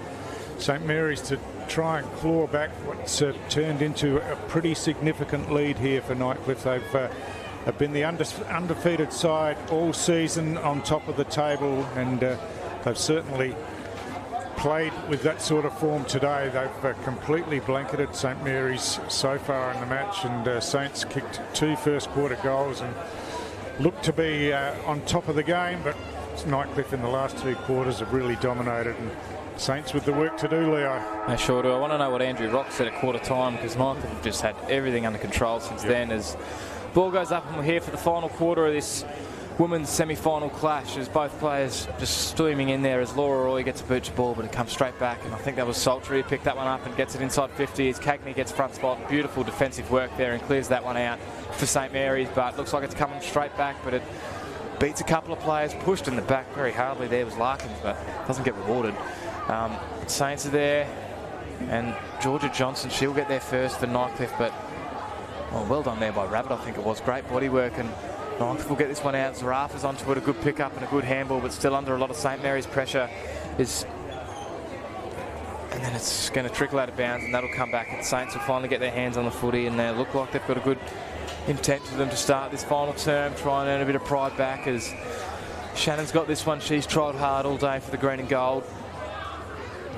St Mary's to try and claw back what's turned into a pretty significant lead here for Nightcliff. They've been the undefeated side all season, on top of the table, and they've certainly played with that sort of form today. They've completely blanketed St Mary's so far in the match, and Saints kicked 2 first-quarter goals and looked to be on top of the game, but Nightcliff in the last 2 quarters have really dominated, and Saints with the work to do, Leo. I sure do. I want to know what Andrew Rock said at quarter time, because Nightcliff have just had everything under control since then. As ball goes up and we're here for the final quarter of this women's semi-final clash, as both players just streaming in there, as Laura Roy gets a booch ball, but it comes straight back, and I think that was Sultry who picked that one up and gets it inside 50 as Cagney gets front spot. Beautiful defensive work there and clears that one out for St Mary's, but looks like it's coming straight back, but it beats a couple of players, pushed in the back very hardly there was Larkins, but doesn't get rewarded. Saints are there, and Georgia Johnson, she'll get there first for Nightcliff, but well done there by Rabbit, I think it was. Great body work, and Nightcliff will get this one out. Zarafa's onto it, a good pick up and a good handball, but still under a lot of St Mary's pressure. And then it's going to trickle out of bounds, and that'll come back, and Saints will finally get their hands on the footy, and they look like they've got a good intent to them to start this final term, try and earn a bit of pride back, as Shannon's got this one. She's tried hard all day for the green and gold,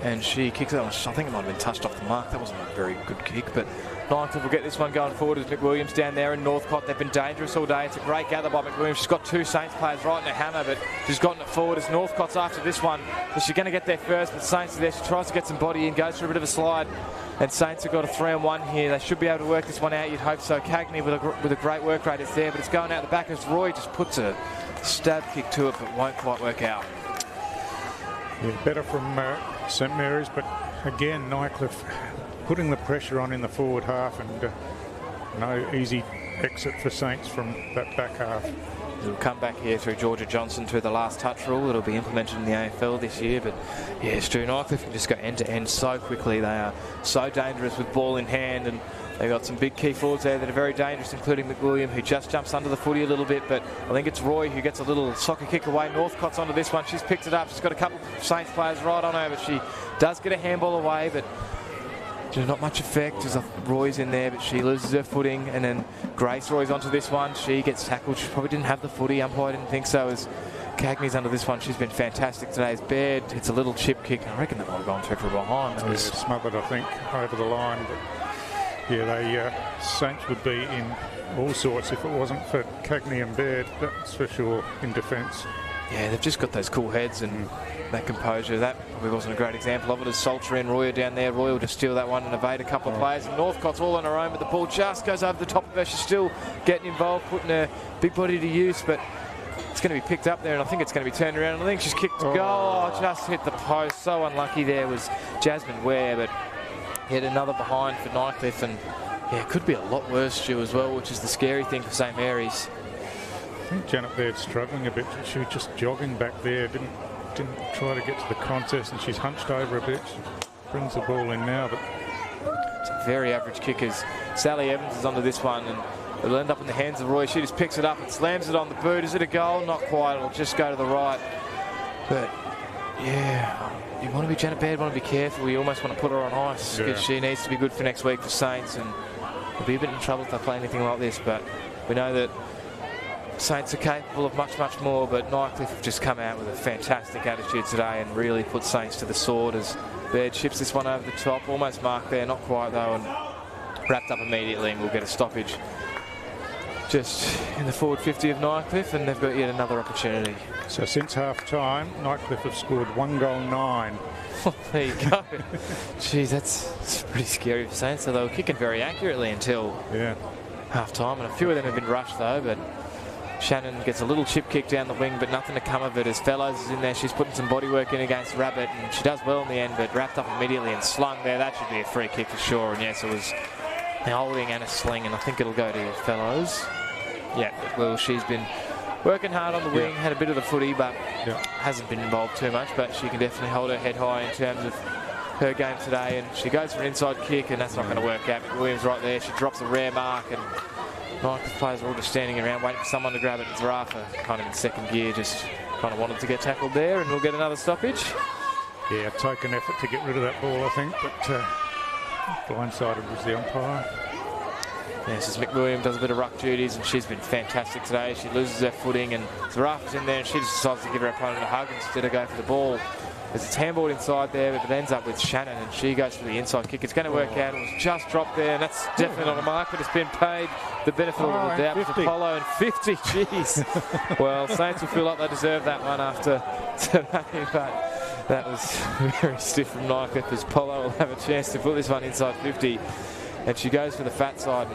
and she kicks that one. I think it might have been touched off the mark. That wasn't a very good kick, but Nightcliff will get this one going forward as McWilliams down there in Northcott. They've been dangerous all day. It's a great gather by McWilliams. She's got 2 Saints players right in her hammer, but she's gotten it forward as Northcott's after this one. So she's going to get there first, but Saints are there. She tries to get some body in, goes for a bit of a slide, and Saints have got a 3-on-1 here. They should be able to work this one out, you'd hope so. Cagney with a great work rate is there, but it's going out the back as Roy just puts a stab kick to it, but won't quite work out. Yeah, better from St Mary's, but again, Nightcliff putting the pressure on in the forward half, and no easy exit for Saints from that back half. It'll come back here through Georgia Johnson through the last touch rule. It'll be implemented in the AFL this year, but yeah, Stu, Nightcliff can just go end to end so quickly. They are so dangerous with ball in hand, and they've got some big key forwards there that are very dangerous, including McWilliam, who just jumps under the footy a little bit, but I think it's Roy who gets a little soccer kick away. Northcott's onto this one. She's picked it up. She's got a couple of Saints players right on her, but she does get a handball away, but not much effect as Roy's in there, but she loses her footing, and then Grace Roy's onto this one. She gets tackled. She probably didn't have the footy. Umpire didn't think so, as Cagney's under this one. She's been fantastic today. As Baird hits a little chip kick. I reckon that might have gone through for behind. It was smothered, I think, over the line. But yeah, Saints would be in all sorts if it wasn't for Cagney and Baird, that's for sure, in defence. Yeah, they've just got those cool heads and that composure. That probably wasn't a great example of it, as Sultry and Roy are down there. Roy will just steal that one and evade a couple of players. And Northcott's all on her own, but the ball just goes over the top of her. She's still getting involved, putting her big body to use, but it's going to be picked up there, and I think it's going to be turned around. I think she's kicked to goal. Oh, just hit the post. So unlucky there was Jasmine Ware, but yet another behind for Nightcliff, and yeah, it could be a lot worse, Stu, as well, which is the scary thing for St Mary's. I think Janet Baird's struggling a bit. She was just jogging back there, didn't try to get to the contest, and she's hunched over a bit. She brings the ball in now, but it's a very average kick, as Sally Evans is onto this one, and it'll end up in the hands of Roy. She just picks it up and slams it on the boot. Is it a goal? Not quite. It'll just go to the right. But yeah, you want to be Janet Baird, want to be careful. You almost want to put her on ice, because she needs to be good for next week for Saints, and they'll be a bit in trouble if they play anything like this. But we know that Saints are capable of much, much more, but Nightcliff have just come out with a fantastic attitude today and really put Saints to the sword, as Baird chips this one over the top. Almost marked there, not quite though, and wrapped up immediately, and we'll get a stoppage just in the forward 50 of Nightcliff, and they've got yet another opportunity. So since half-time, Nightcliff have scored 1 goal 9. There you go. Jeez, that's pretty scary for Saints. So they were kicking very accurately until half-time, and a few of them have been rushed though, but Shannon gets a little chip kick down the wing, but nothing to come of it, as Fellows is in there. She's putting some body work in against Rabbit, and she does well in the end, but wrapped up immediately and slung there. That should be a free kick for sure, and yes, it was a holding and a sling, and I think it'll go to Fellows. Yeah, well, she's been working hard on the wing, had a bit of the footy, but hasn't been involved too much. But she can definitely hold her head high in terms of her game today. And she goes for an inside kick, and that's not going to work out. Williams right there. She drops a rare mark, and Nightcliff players are all just standing around waiting for someone to grab it. And Zarafa kind of in second gear, just kind of wanted to get tackled there, and we'll get another stoppage. Yeah, token effort to get rid of that ball, I think, but blindsided was the umpire. Yes, as McWilliam does a bit of ruck duties, and she's been fantastic today. She loses her footing, and Zarafa's in there, and she just decides to give her opponent a hug instead of go for the ball. There's a handball inside there, but it ends up with Shannon, and she goes for the inside kick. It's going to work out. It was just dropped there, and that's definitely not a mark, but it's been paid the benefit of the doubt with Apollo, and 50. Jeez. Well, Saints will feel like they deserve that one after today, but that was very stiff from Nightcliff, as Polo will have a chance to put this one inside 50, and she goes for the fat side.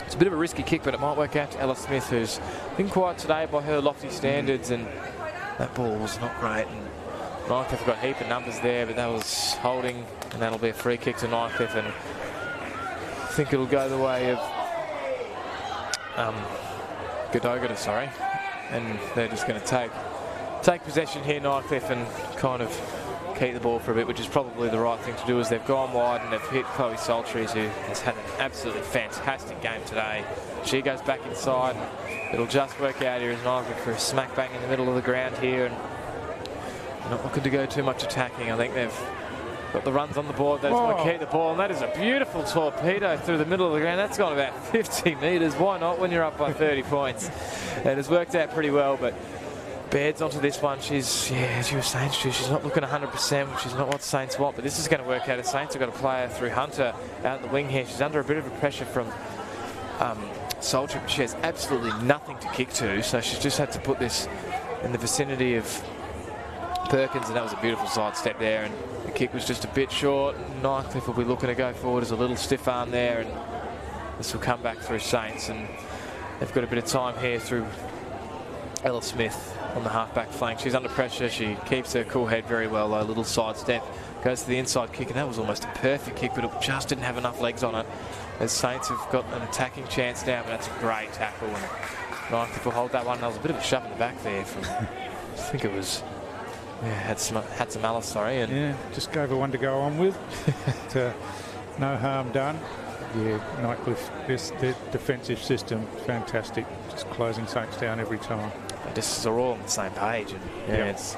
It's a bit of a risky kick, but it might work out to Ella Smith, who's been quiet today by her lofty standards, and that ball was not great. And Nightcliff got a heap of numbers there, but that was holding, and that'll be a free kick to Nightcliff, and I think it'll go the way of Godogata, sorry, and they're just going to take possession here, Nightcliff, and kind of keep the ball for a bit, which is probably the right thing to do, as they've gone wide and they've hit Chloe Saltries, who has had an absolutely fantastic game today. She goes back inside, and it'll just work out here as Nightcliff for a smack bang in the middle of the ground here, and not looking to go too much attacking. I think they've got the runs on the board. They just want to keep the ball, and that is a beautiful torpedo through the middle of the ground. That's gone about 50 metres. Why not when you're up by 30 points? It has worked out pretty well, but Baird's onto this one. She's, as you were saying, she's not looking 100%, which is not what the Saints want, but this is going to work out. The Saints have got a player through Hunter out in the wing here. She's under a bit of a pressure from Soldier, but she has absolutely nothing to kick to, so she's just had to put this in the vicinity of Perkins, and that was a beautiful side step there, and the kick was just a bit short. Nightcliff will be looking to go forward as a little stiff arm there, and this will come back through Saints, and they've got a bit of time here through Ella Smith on the half-back flank. She's under pressure. She keeps her cool head very well, though. A little side step, goes to the inside kick, and that was almost a perfect kick, but it just didn't have enough legs on it, as Saints have got an attacking chance now, but that's a great tackle, and Nightcliff will hold that one. There was a bit of a shove in the back there from, I think it was, had some malice, sorry. And just gave her one to go on with. No harm done. Yeah, Nightcliff, their defensive system, fantastic. Just closing Saints down every time. They just are all on the same page. And it's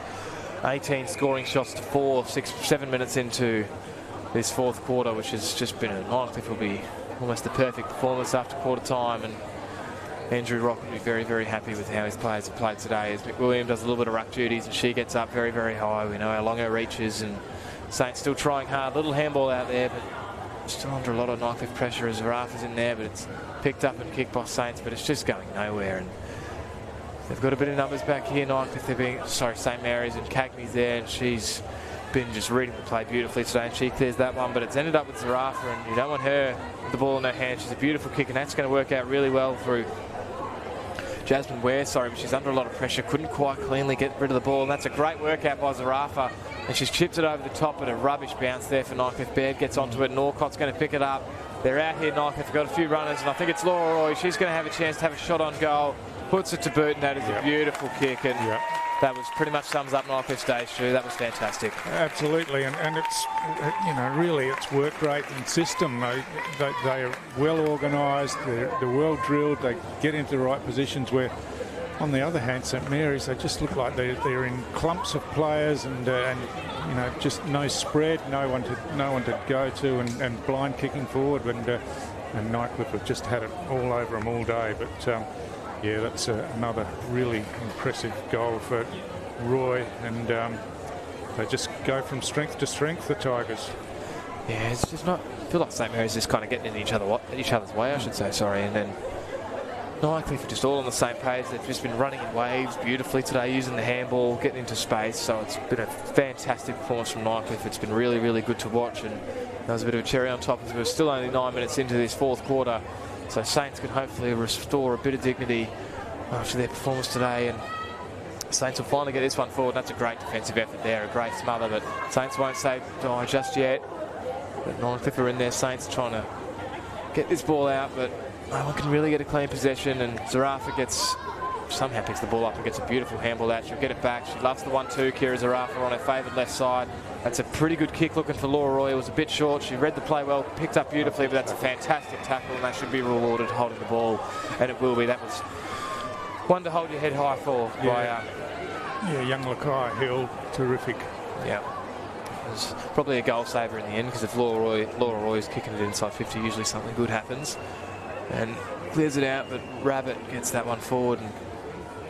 18 scoring shots to 4, 7 minutes into this fourth quarter, which has just been Nightcliff will be almost the perfect performance after quarter time. And Andrew Rock will be very, very happy with how his players have played today, as McWilliam does a little bit of ruck duties, and she gets up very, very high. We know how long her reach is, and Saints still trying hard. Little handball out there, but still under a lot of Nightcliff pressure as Zarafa's in there, but it's picked up and kicked by Saints, but it's just going nowhere. And they've got a bit of numbers back here, Nightcliff. They're being, St Mary's, and Cagney's there, and she's been just reading the play beautifully today, and she clears that one, but it's ended up with Zarafa, and you don't want her with the ball in her hand. She's a beautiful kick, and that's going to work out really well through Jasmine Ware, but she's under a lot of pressure, couldn't quite cleanly get rid of the ball, and that's a great workout by Zarafa, and she's chipped it over the top, but a rubbish bounce there for Nightcliff. Baird gets onto it, and Norcott's going to pick it up. They're out here, Nightcliff, got a few runners, and I think it's Laura Roy. She's going to have a chance to have a shot on goal, puts it to boot, and that is a beautiful kick, and that was pretty much sums up Nightcliff's day, Stu. That was fantastic. Absolutely, and it's, really it's work rate and system. They are well organised, they're well drilled, they get into the right positions, where on the other hand, St Mary's, they just look like they're in clumps of players, and just no spread, no one to go to, and blind kicking forward, and Nightcliff have just had it all over them all day, but that's another really impressive goal for Roy, and they just go from strength to strength, the Tigers. Yeah, it's just not, I feel like St Mary's just kind of getting in each other's way, I should say, sorry, and then Nightcliff are just all on the same page. They've just been running in waves beautifully today, using the handball, getting into space, so it's been a fantastic performance from Nightcliff. It's been really, really good to watch, and that was a bit of a cherry on top, as we're still only 9 minutes into this fourth quarter, so Saints can hopefully restore a bit of dignity after their performance today, and Saints will finally get this one forward. That's a great defensive effort there, a great smother, but Saints won't say die just yet. But Nightcliff are in there, Saints trying to get this ball out, but no one can really get a clean possession, and Zarafa gets somehow picks the ball up and gets a beautiful handball out. She'll get it back. She loves the 1-2. Kira Zarafa on her favoured left side. That's a pretty good kick looking for Laura Roy. It was a bit short. She read the play well, picked up beautifully, but that's a fantastic tackle, and that should be rewarded holding the ball, and it will be. That was one to hold your head high for by young Lakai Hill, terrific. Yeah. It was probably a goal saver in the end, because if Laura Roy is kicking it inside 50, usually something good happens. And clears it out, but Rabbit gets that one forward, and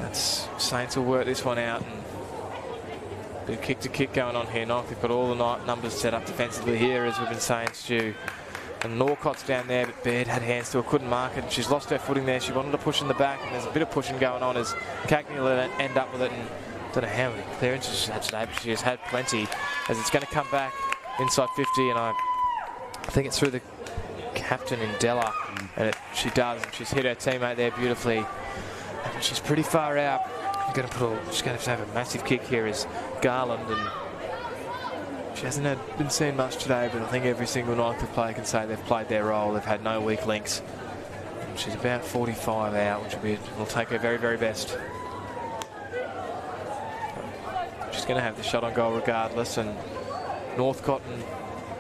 that's Saints will work this one out. And bit of kick to kick going on here. Nightcliff got all the numbers set up defensively here, as we've been saying, Stu. And Norcott's down there, but Baird had hands to her, couldn't mark it. And she's lost her footing there. She wanted to push in the back, and there's a bit of pushing going on as Cagney will end up with it. And don't know how many clearances she's had today, but she has had plenty, as it's going to come back inside 50, and I think it's through the captain in Della, and she does, and she's hit her teammate there beautifully, and she's pretty far out. She's going to have a massive kick here is Garland, and she hasn't been seen much today, but I think every single Nightcliff player can say they've played their role. They've had no weak links. And she's about 45 out, which will take her very, very best. She's going to have the shot on goal regardless, and Northcott and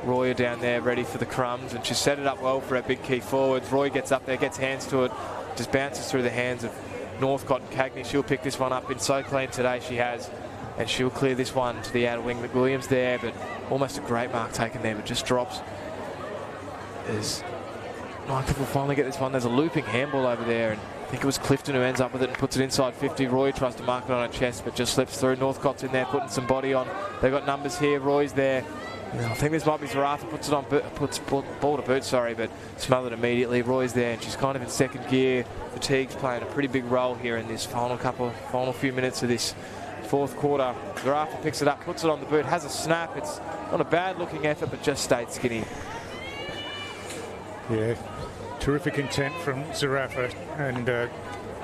Roy are down there ready for the crumbs, and she's set it up well for her big key forwards. Roy gets up there, gets hands to it, just bounces through the hands of Northcott and Cagney. She'll pick this one up. Been so clean today, she has, and she'll clear this one to the outer wing. McWilliams there, but almost a great mark taken there, but just drops. Nightcliff will finally get this one. There's a looping handball over there, and I think it was Clifton who ends up with it and puts it inside 50. Roy tries to mark it on her chest, but just slips through. Northcott's in there putting some body on. They've got numbers here. Roy's there. I think this might be Zarafa, puts it on, puts ball to boot, sorry, but smothered immediately. Roy's there, and she's kind of in second gear. Fatigue's playing a pretty big role here in this final few minutes of this fourth quarter. Zarafa picks it up, puts it on the boot, has a snap. It's not a bad looking effort, but just stayed skinny. Yeah, terrific intent from Zarafa, and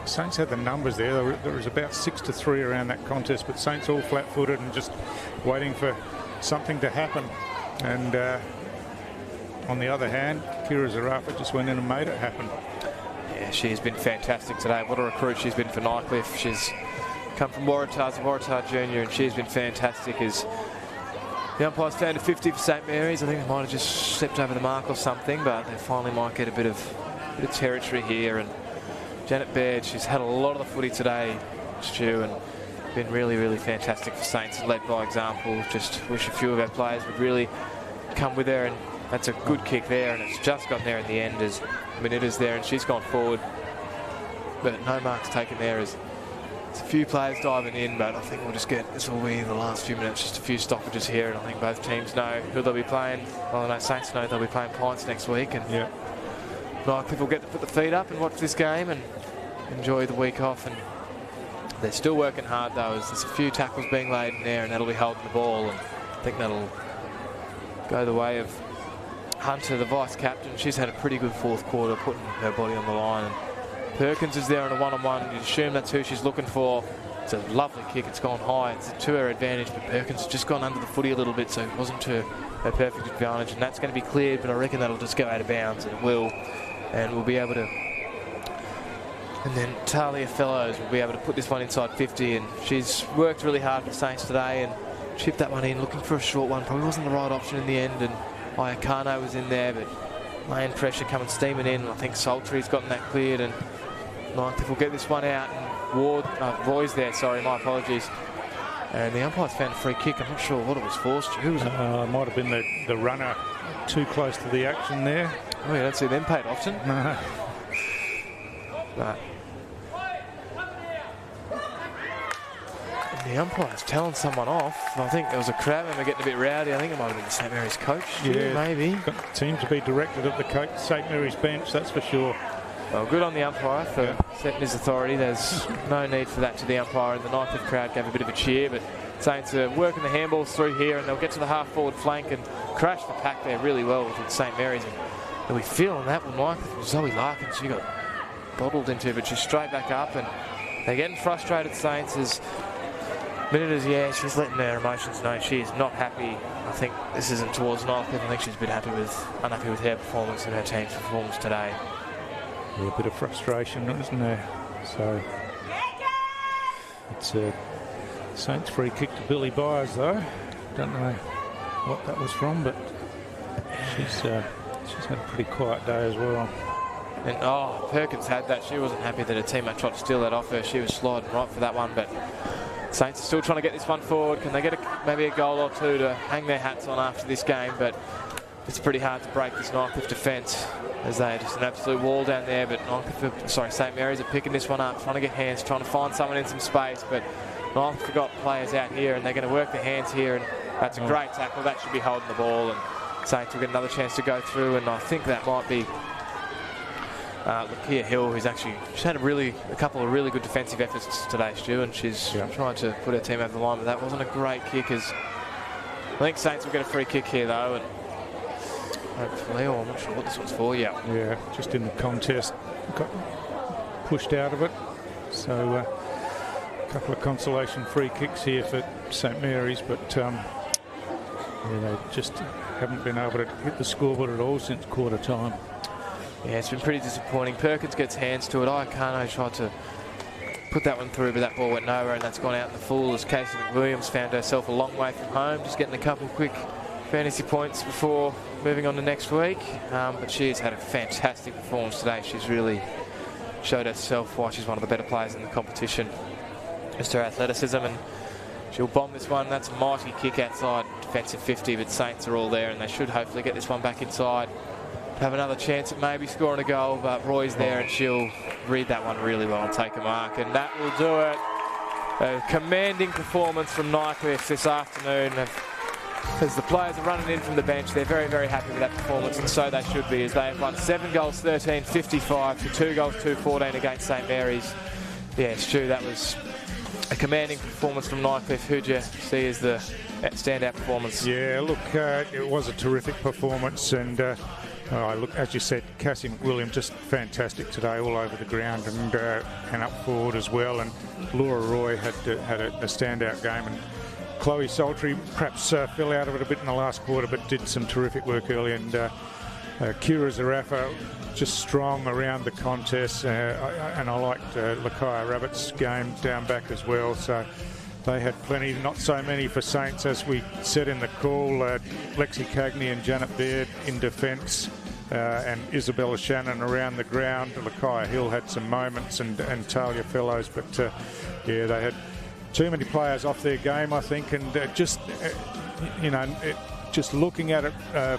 Saints had the numbers there. There was about 6-3 around that contest, but Saints all flat-footed and just waiting for something to happen. And on the other hand, Kira Zarafa just went in and made it happen. Yeah, she's been fantastic today. What a recruit she's been for Nightcliff. She's come from Waratah Junior, and she's been fantastic. As the umpire's found a 50 for St Mary's. I think they might have just stepped over the mark or something, but they finally might get a bit of territory here. And Janet Baird, she's had a lot of the footy today, Stu, and been really, really fantastic for Saints, and led by example. Just wish a few of our players would really come with her, and that's a good kick there, and it's just got there in the end as Minuta's there, and she's gone forward, but no marks taken there. As it's a few players diving in, but I think this will be the last few minutes, just a few stoppages here, and I think both teams know who they'll be playing. Well, I know Saints know they'll be playing Pints next week, and Nightcliff will get to put the feet up and watch this game and enjoy the week off. And they're still working hard though, as there's a few tackles being laid in there, and that'll be holding the ball, and I think that'll go the way of Hunter, the vice captain. She's had a pretty good fourth quarter, putting her body on the line, and Perkins is there on a one-on-one. You'd assume that's who she's looking for. It's a lovely kick, it's gone high, it's to her advantage, but Perkins has just gone under the footy a little bit, so it wasn't to her perfect advantage, and that's going to be cleared, but I reckon that'll just go out of bounds, and it will, and we'll be able to. And then Talia Fellows will be able to put this one inside 50, and she's worked really hard for Saints today and chipped that one in, looking for a short one. Probably wasn't the right option in the end, and Iacano was in there, but laying pressure coming steaming in. I think Sultry's gotten that cleared, and Nightcliff will get this one out. And Roy's there, sorry, my apologies. And the umpire's found a free kick. I'm not sure what it was forced. Who was it? It might have been the runner too close to the action there. Oh, you don't see them paid often. No. But the umpire's telling someone off. I think there was a crowd member getting a bit rowdy. I think it might have been the St Mary's coach. Yeah, maybe. Seemed to be directed at the St Mary's bench, that's for sure. Well, good on the umpire for setting his authority. There's no need for that to the umpire, and the Nightcliff crowd gave a bit of a cheer, but Saints are working the handballs through here, and they'll get to the half-forward flank and crash the pack there really well with St Mary's. And we feel on that one, Nightcliff, Zoe Larkin, she got bottled into, but she's straight back up, and they're getting frustrated, Saints, as Minuta's, she's letting her emotions know she is not happy. I think this isn't towards Nightcliff. I think she's a bit unhappy with her performance and her team's performance today. Yeah, a bit of frustration, isn't there? So It's a Saints free kick to Billy Byers, though. Don't know what that was from, but she's had a pretty quiet day as well. And Perkins had that. She wasn't happy that her teammate tried to steal that off her. She was sliding right for that one, but Saints are still trying to get this one forward. Can they get maybe a goal or two to hang their hats on after this game? But it's pretty hard to break this Nightcliff defence, as they are just an absolute wall down there. But St Mary's are picking this one up, trying to get hands, trying to find someone in some space. But Nightcliff have got players out here, and they're going to work their hands here. And that's a great tackle. That should be holding the ball, and Saints will get another chance to go through. And I think that might be Lakia Hill, who's actually had a couple of really good defensive efforts today, Stu, and she's trying to put her team over the line, but that wasn't a great kick. As I think Saints will get a free kick here, though, and hopefully, I'm not sure what this one's for. Yeah, just in the contest, got pushed out of it. So a couple of consolation free kicks here for St Mary's, but they just haven't been able to hit the scoreboard at all since quarter time. Yeah, it's been pretty disappointing. Perkins gets hands to it. Aikano tried to put that one through, but that ball went nowhere, and that's gone out in the full as Casey McWilliams found herself a long way from home, just getting a couple quick fantasy points before moving on to next week. But she has had a fantastic performance today. She's really showed herself why she's one of the better players in the competition. Just her athleticism, and she'll bomb this one. That's a mighty kick outside defensive 50, but Saints are all there, and they should hopefully get this one back inside. Have another chance at maybe scoring a goal, but Roy's there and she'll read that one really well and take a mark, and that will do it. A commanding performance from Nightcliff this afternoon. As the players are running in from the bench, they're very, very happy with that performance, and so they should be, as they have won 7 goals 13, 55 to 2 goals 2, 14 against St Mary's. Yeah, Stu, that was a commanding performance from Nightcliff. Who'd you see as the standout performance? Yeah, look, it was a terrific performance, and look, as you said, Cassie McWilliams just fantastic today, all over the ground and up forward as well. And Laura Roy had a standout game, and Chloe Saltry perhaps fell out of it a bit in the last quarter, but did some terrific work early. And Kira Zarafa just strong around the contest, and I liked Lakia Rabbit's game down back as well. So they had plenty, not so many for Saints, as we said in the call. Lexi Cagney and Janet Baird in defence, and Isabella Shannon around the ground. Lakia Hill had some moments, and Talia Fellows, but yeah, they had too many players off their game, I think, and just looking at it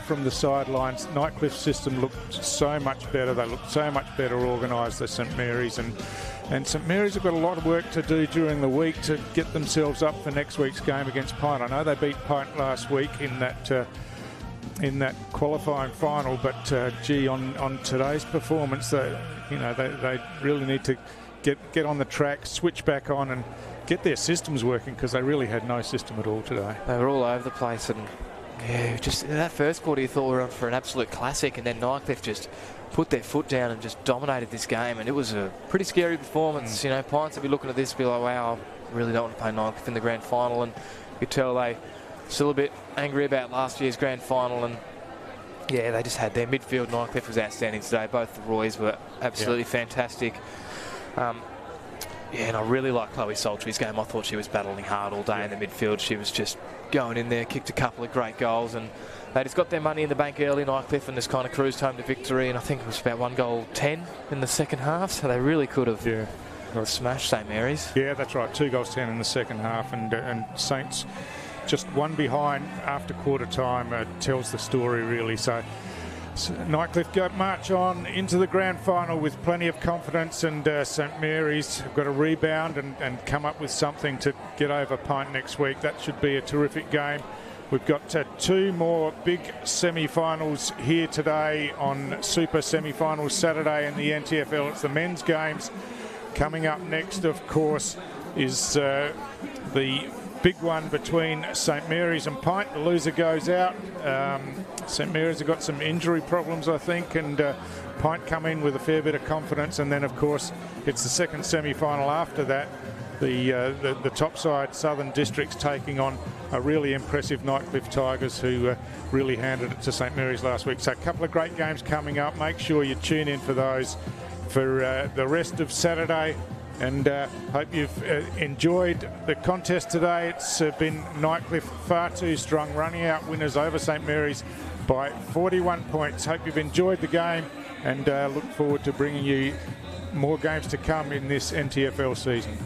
from the sidelines, Nightcliff's system looked so much better. They looked so much better organised than St Mary's, and St Mary's have got a lot of work to do during the week to get themselves up for next week's game against Pint. I know they beat Pint last week in that qualifying final, but gee, on today's performance, they really need to get on the track, switch back on, and get their systems working, because they really had no system at all today. They were all over the place, and yeah, just in that first quarter you thought we were on for an absolute classic, and then Nightcliff just put their foot down and just dominated this game, and it was a pretty scary performance. You know, Pints will be looking at this and be like, wow, I really don't want to play Nightcliff in the grand final, and you could tell they still a bit angry about last year's grand final. And yeah, they just had their midfield. Nightcliff was outstanding today. Both the Roys were absolutely fantastic. Yeah, and I really like Chloe Saltry's game. I thought she was battling hard all day in the midfield. She was just going in there, kicked a couple of great goals, and they just got their money in the bank early, Nightcliff, and just kind of cruised home to victory. And I think it was about 1 goal 10 in the second half, so they really could have smashed St Mary's. Yeah, that's right. 2 goals 10 in the second half, and Saints just one behind after quarter time tells the story, really. So Nightcliff go march on into the grand final with plenty of confidence, and St Mary's have got to rebound and come up with something to get over Pint next week. That should be a terrific game. We've got 2 more big semi-finals here today on Super Semi-Finals Saturday in the NTFL. It's the men's games. Coming up next, of course, is the big one between St Mary's and Pint. The loser goes out. St Mary's have got some injury problems, I think, and Pint come in with a fair bit of confidence. And then, of course, it's the second semi-final after that. The top side, Southern Districts, taking on a really impressive Nightcliff Tigers, who really handed it to St Mary's last week. So a couple of great games coming up. Make sure you tune in for those. For the rest of Saturday, And hope you've enjoyed the contest today. It's been Nightcliff far too strong, running out winners over St Mary's by 41 points. Hope you've enjoyed the game, and look forward to bringing you more games to come in this NTFL season.